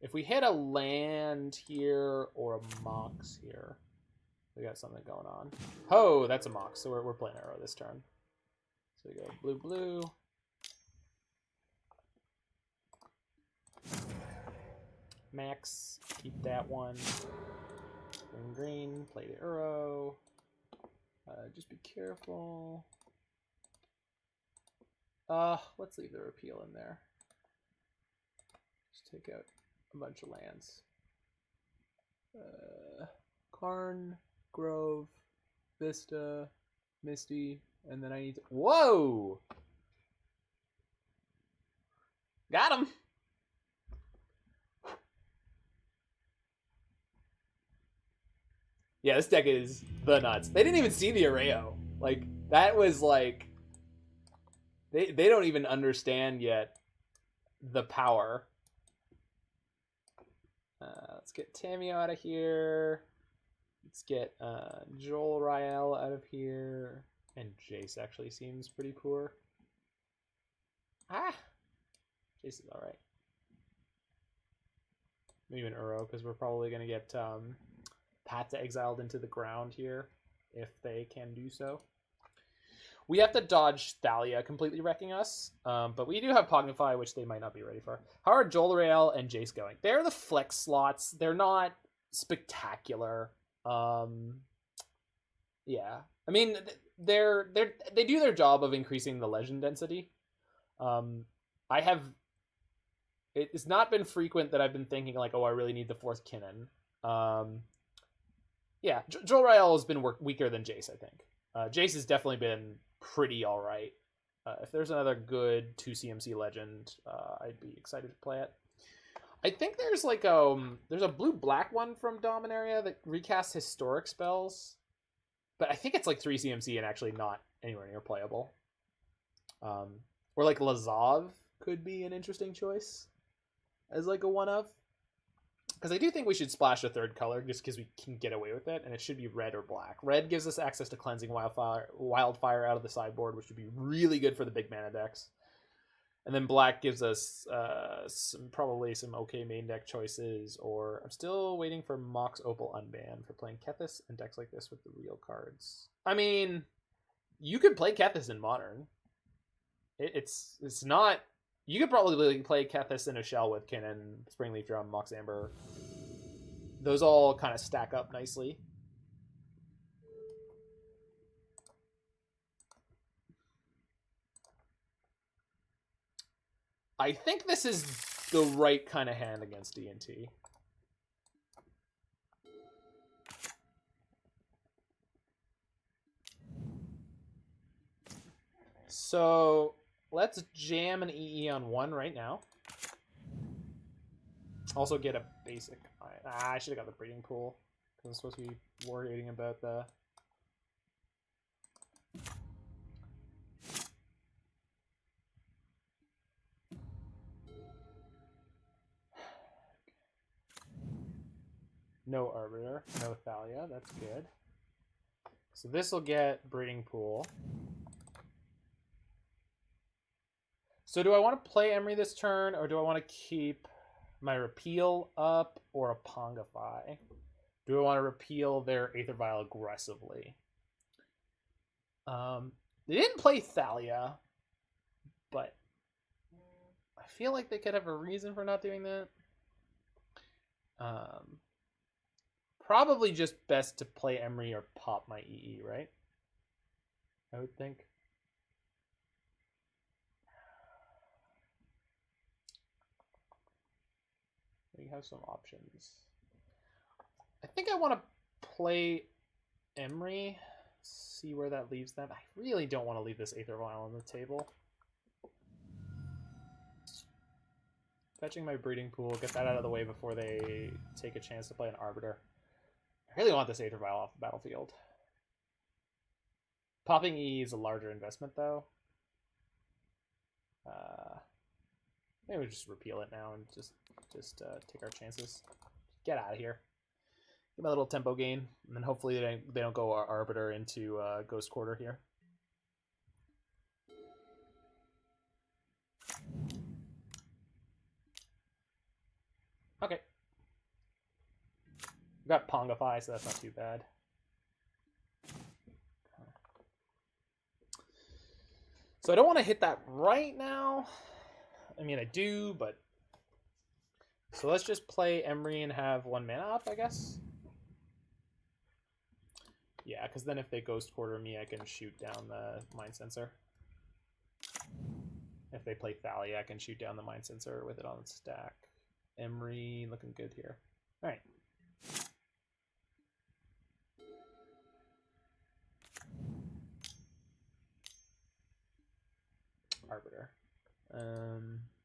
If we hit a land here or a Mox here, We got something going on. Oh, that's a Mox, so we're playing Arrow this turn. So we go blue, blue. Max, keep that one. Green, green, play the Arrow. Just be careful. Let's leave the Repeal in there. Just take out a bunch of lands. Karn, Grove, Vista, Misty, and then I need to... Whoa! Got him! Yeah, this deck is the nuts. They didn't even see the Erayo. Like, that was like... They don't even understand yet the power. Let's get Tamiyo out of here. Let's get Jolrael out of here. And Jace actually seems pretty poor. Ah! Jace is alright. Maybe an Uro, because we're probably going to get Pata exiled into the ground here, if they can do so. We have to dodge Thalia completely wrecking us, but we do have Pognify, which they might not be ready for. How are Jolrael and Jace going? They're the flex slots. They're not spectacular. Yeah. I mean, they do their job of increasing the legend density. It's not been frequent that I've been thinking like, oh, I really need the fourth Kinnan. Yeah, Jolrael has been weaker than Jace, I think. Jace has definitely been pretty all right. If there's another good 2 CMC legend, I'd be excited to play it. I think there's like there's a blue-black one from Dominaria that recasts historic spells, but I think it's like 3 CMC and actually not anywhere near playable. Or like Lazav could be an interesting choice as like a one-of. Because I do think we should splash a third color just because we can get away with it, and it should be red or black. Red gives us access to Cleansing Wildfire out of the sideboard, which would be really good for the big mana decks. And then black gives us probably some okay main deck choices, or I'm still waiting for Mox Opal Unban for playing Kethis and decks like this with the real cards. I mean, you could play Kethis in Modern. It's not... You could probably play Kethis in a shell with Kinnan, Springleaf Drum, Mox Amber. Those all kind of stack up nicely. I think this is the right kind of hand against D&T. So... let's jam an EE on one right now. Also get a basic... I should have got the breeding pool. Because I'm supposed to be worrying about the... No Arbiter, no Thalia, that's good. So this will get breeding pool. So do I want to play Emry this turn, or do I want to keep my Repeal up or a Pongify? Do I want to repeal their Aether Vial aggressively? They didn't play Thalia, but I feel like they could have a reason for not doing that. Probably just best to play Emry or pop my EE, right? I would think. We have some options. I think I want to play Emry, see where that leaves them. I really don't want to leave this Aether Vial on the table. Fetching my breeding pool, get that out of the way before they take a chance to play an Arbiter. I really want this Aether Vial off the battlefield. Popping E is a larger investment, though. Maybe we just repeal it now and just take our chances. Get out of here. Get my little tempo gain, and then hopefully they don't go Arbiter into Ghost Quarter here. Okay. We've got Pongify, so that's not too bad. So I don't want to hit that right now. I mean, I do, but... So let's just play Emry and have 1 mana up, I guess. Yeah, because then if they Ghost Quarter me, I can shoot down the Mind Sensor. If they play Thalia, I can shoot down the Mind Sensor with it on the stack. Emry looking good here. All right. Arbiter.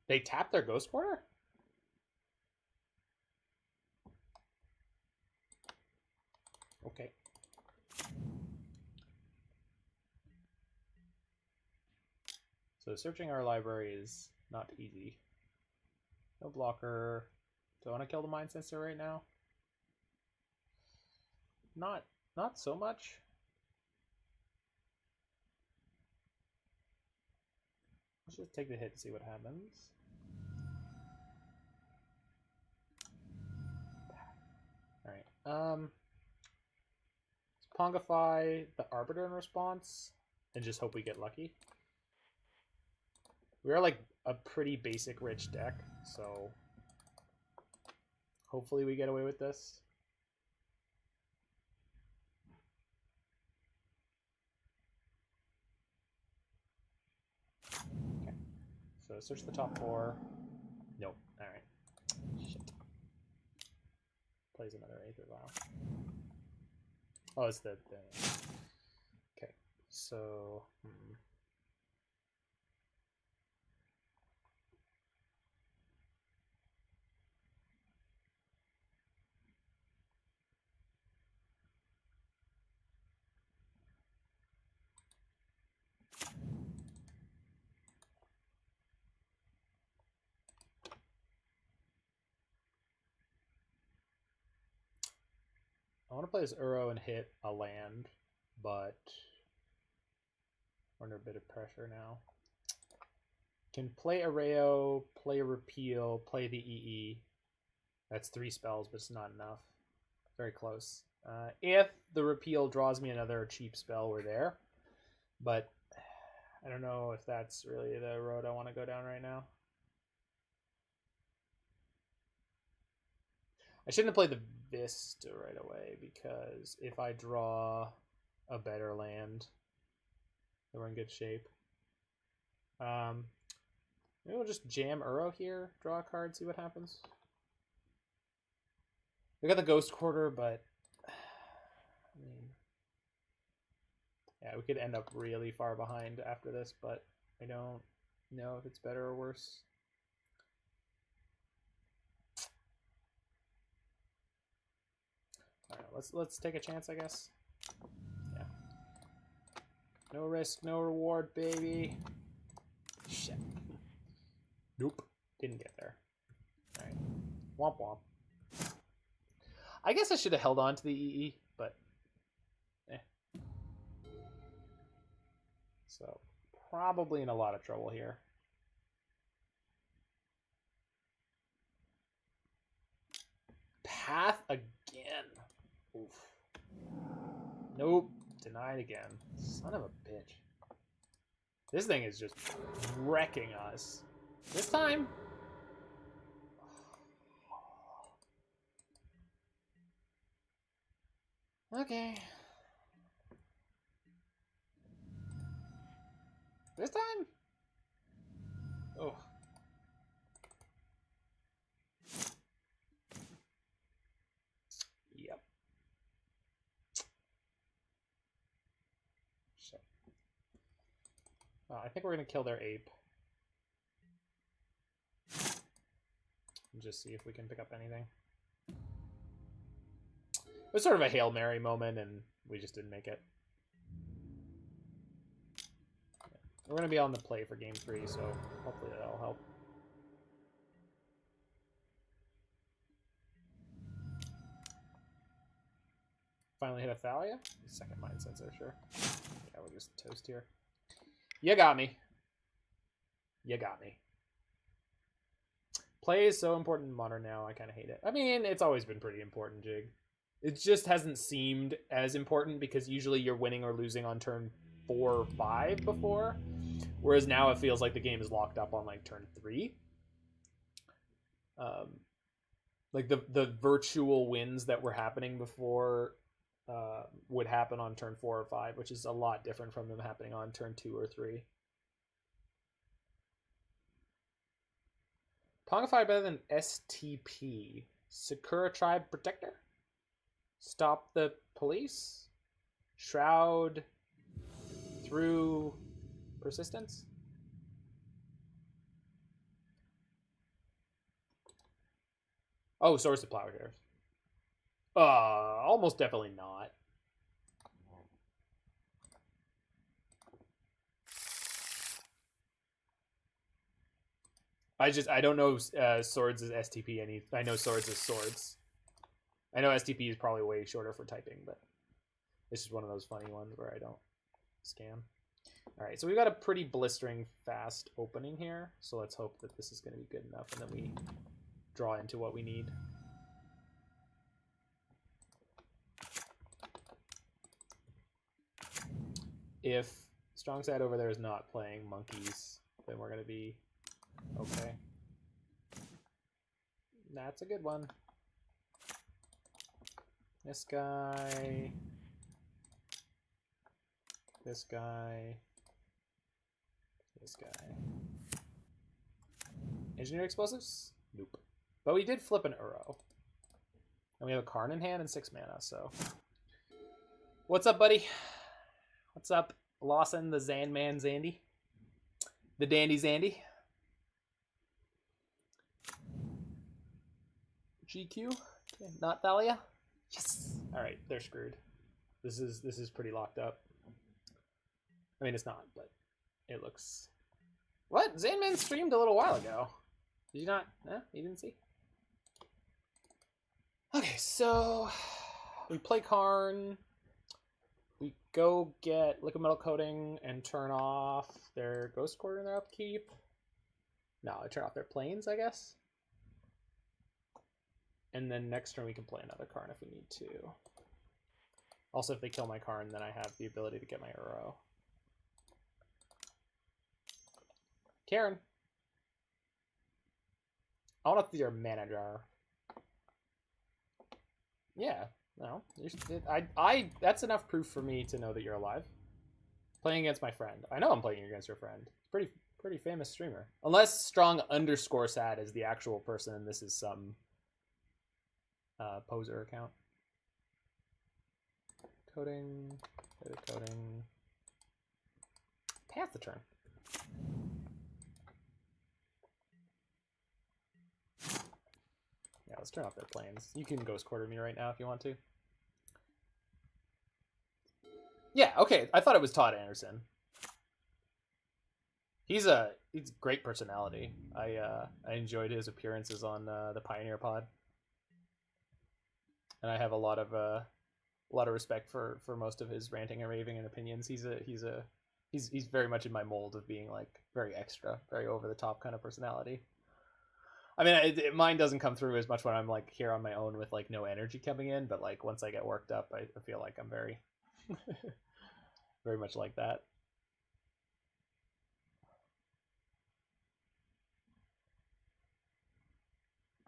They tap their Ghost Quarter? Okay. So searching our library is not easy. No blocker. Do I want to kill the Mind Sensor right now? Not so much. Let's just take the hit and see what happens. Alright. Let's Pongify the Arbiter in response and just hope we get lucky. We are like a pretty basic rich deck, so hopefully we get away with this. Okay. So search the top 4. Nope. Alright. Shit. Plays another Aether Vial. Oh, it's the okay. So I want to play this Uro and hit a land, but we're under a bit of pressure now. Can play Erayo, play Repeal, play the EE. That's 3 spells, but it's not enough. Very close. If the Repeal draws me another cheap spell, we're there. But I don't know if that's really the road I want to go down right now. I shouldn't have played the Vista right away, because if I draw a better land, then we're in good shape. Maybe we'll just jam Uro here, draw a card, see what happens. We got the Ghost Quarter, but I mean, yeah, we could end up really far behind after this, but I don't know if it's better or worse. All right, let's take a chance, I guess. Yeah. No risk, no reward, baby. Shit. Nope. Didn't get there. All right. Womp womp. I guess I should have held on to the EE, but So probably in a lot of trouble here. Path again. Oof. Nope. Denied again. Son of a bitch. This thing is just wrecking us. This time. Okay. This time? Oh. Yep. Shit. I think we're going to kill their ape. And just see if we can pick up anything. It was sort of a Hail Mary moment, and we just didn't make it. We're going to be on the play for game 3, so hopefully that'll help. Finally hit a Thalia? Second Mind Sensor, sure. Yeah, we're just toast here. You got me. You got me. Play is so important in Modern now, I kind of hate it. I mean, it's always been pretty important, Jig. It just hasn't seemed as important because usually you're winning or losing on turn 4 or 5 before. Whereas now it feels like the game is locked up on like turn 3. Like the virtual wins that were happening before would happen on turn 4 or 5, which is a lot different from them happening on turn 2 or 3. Pongify better than STP. Sakura Tribe Protector? Stop the police? Shroud through persistence? Oh, Source of Plowshares. Almost definitely not. I don't know swords as STP. I know swords as swords. I know STP is probably way shorter for typing, but this is one of those funny ones where I don't scam. All right, so we've got a pretty blistering fast opening here. So let's hope that this is going to be good enough, and then we draw into what we need. If Strong Side over there is not playing monkeys, then we're going to be okay. That's a good one. This guy. This guy. This guy. Engineer explosives? Nope. But we did flip an Uro. And we have a Karn in hand and 6 mana, so. What's up, buddy? What's up, Lawson, the Zanman Zandy? The Dandy Zandy? GQ? Okay, not Thalia? Yes! Alright, they're screwed. This is pretty locked up. I mean, it's not, but it looks... What? Zanman streamed a little while ago. Did you not? No? You didn't see? Okay, so... we play Karn. We go get Liquimetal Coating and turn off their Ghost Quarter in their upkeep. No, I turn off their planes, I guess. And then next turn we can play another Karn if we need to. Also, if they kill my Karn, then I have the ability to get my Uro. Karen. I want to be your manager. Yeah, no. That's enough proof for me to know that you're alive. Playing against my friend. I know I'm playing against your friend. Pretty famous streamer. Unless Strong_Sad is the actual person and this is some poser account. Coding. Path the turn. Yeah, let's turn off their planes. You can Ghost Quarter me right now if you want to. Yeah, okay. I thought it was Todd Anderson. He's a great personality. I enjoyed his appearances on the Pioneer Pod, and I have a lot of respect for most of his ranting and raving and opinions. He's very much in my mold of being like very extra, very over the top kind of personality. I mean, mine doesn't come through as much when I'm like here on my own with like no energy coming in, but like once I get worked up, I feel like I'm very, very much like that.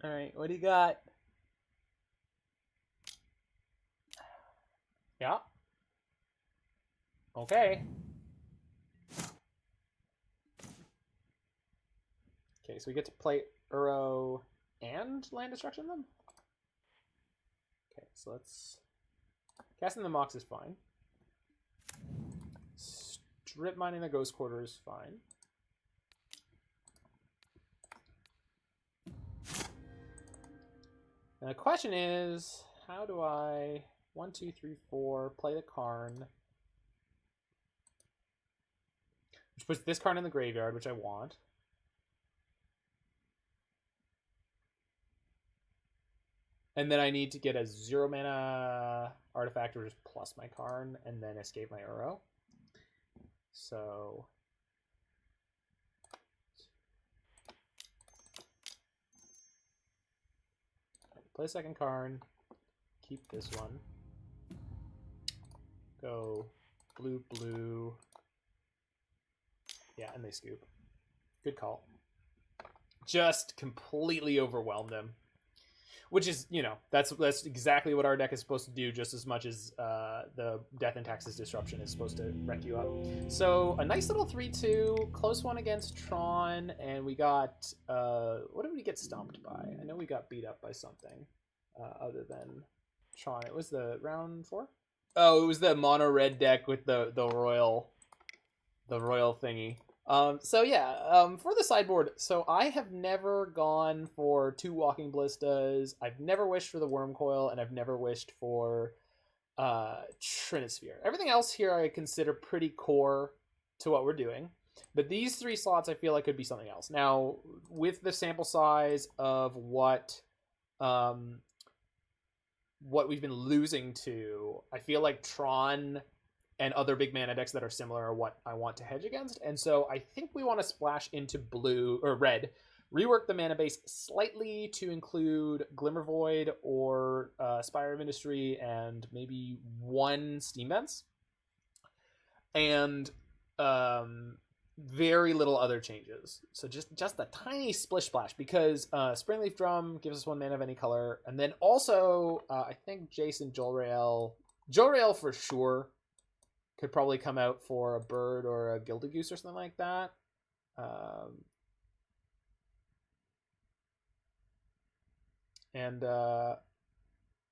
All right, what do you got? Yeah. Okay. Okay, so we get to play Uro and land destruction them? Okay, so let's... Casting the Mox is fine. Strip mining the Ghost Quarter is fine. And the question is, how do I 1, 2, 3, 4 play the Karn, which puts this Karn in the graveyard, which I want. And then I need to get a 0 mana artifact or just plus my Karn and then escape my Uro. So play second Karn, keep this one. Go blue, Yeah, and they scoop. Good call. Just completely overwhelmed him. Which is, you know, that's exactly what our deck is supposed to do, just as much as the Death and Taxes Disruption is supposed to wreck you up. So a nice little 3-2, close one against Tron, and we got, what did we get stomped by? I know we got beat up by something other than Tron. It was the round 4? Oh, it was the mono red deck with the royal thingy. So yeah, for the sideboard, so I have never gone for 2 Walking Ballistas. I've never wished for the Wurmcoil, and I've never wished for Trinisphere. Everything else here I consider pretty core to what we're doing. But these 3 slots I feel like could be something else. Now, with the sample size of what we've been losing to, I feel like Tron and other big mana decks that are similar are what I want to hedge against. And so I think we want to splash into blue or red, rework the mana base slightly to include Glimmer Void or Spire of Industry and maybe 1 Steam Vents. And very little other changes. So just a tiny splish splash, because Springleaf Drum gives us 1 mana of any color. And then also, I think Jace and Jolrael for sure could probably come out for a bird or a Gildagoose or something like that. And what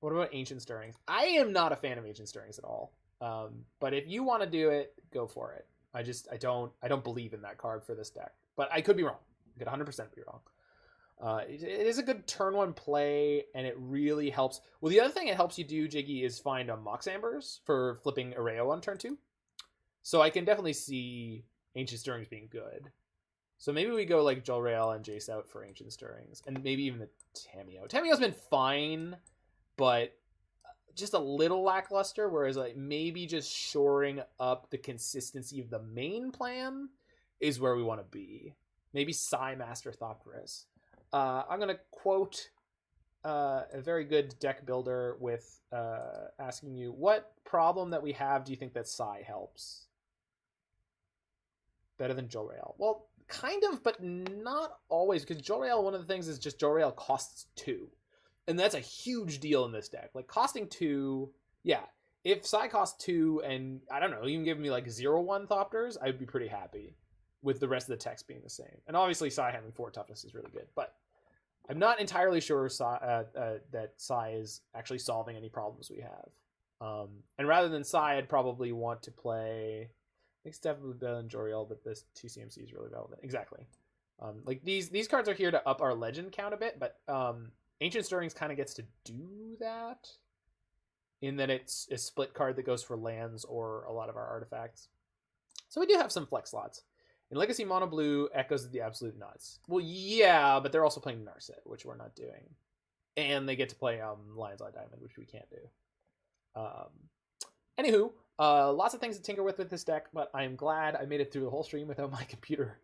about Ancient Stirrings? I am not a fan of Ancient Stirrings at all. But if you want to do it, go for it. I don't believe in that card for this deck. But I could be wrong. I could 100% be wrong. It is a good turn 1 play, and it really helps. Well, the other thing it helps you do, Jiggy, is find Mox Ambers for flipping Erayo on turn 2. So I can definitely see Ancient Stirrings being good. So maybe we go like Jolrael and Jace out for Ancient Stirrings, and maybe even the Tamiyo. Tamiyo's been fine, but just a little lackluster, whereas like maybe just shoring up the consistency of the main plan is where we want to be. Maybe Psy Master Thopterus. I'm going to quote a very good deck builder with asking you, what problem that we have do you think that Psy helps? Better than Jolrael. Well, kind of, but not always, because Jolrael, one of the things is just Jolrael costs 2. And that's a huge deal in this deck. Like, costing 2, yeah. If Psy costs 2 and, I don't know, you can give me like 0-1 Thopters, I'd be pretty happy with the rest of the text being the same. And obviously Psy having 4 toughness is really good, but I'm not entirely sure that Psy is actually solving any problems we have. And rather than Psy, I'd probably want to play, I think it's definitely better than Jolrael, but this TCMC is really relevant. Exactly. Like these cards are here to up our legend count a bit, but Ancient Stirrings kind of gets to do that in that it's a split card that goes for lands or a lot of our artifacts. So we do have some flex slots. In Legacy Mono Blue, Echoes of the Absolute Nuts. Well, yeah, but they're also playing Narset, which we're not doing. And they get to play Lion's Eye Diamond, which we can't do. Anywho, lots of things to tinker with this deck, but I'm glad I made it through the whole stream without my computer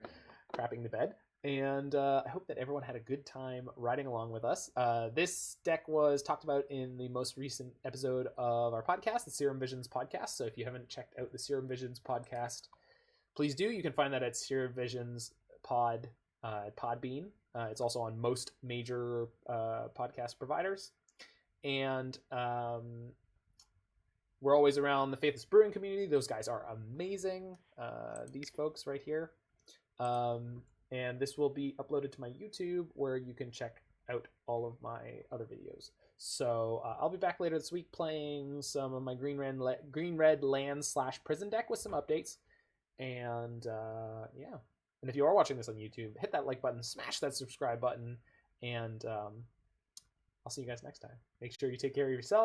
crapping to bed. And I hope that everyone had a good time riding along with us. This deck was talked about in the most recent episode of our podcast, the Serum Visions podcast. So if you haven't checked out the Serum Visions podcast, please do. You can find that at Serum Visions Pod at Podbean. It's also on most major podcast providers. And we're always around the Faithless Brewing community. Those guys are amazing. These folks right here. And this will be uploaded to my YouTube, where you can check out all of my other videos. So I'll be back later this week playing some of my green-red land /prison deck with some updates. And yeah. And if you are watching this on YouTube, hit that like button, smash that subscribe button, and I'll see you guys next time. Make sure you take care of yourselves.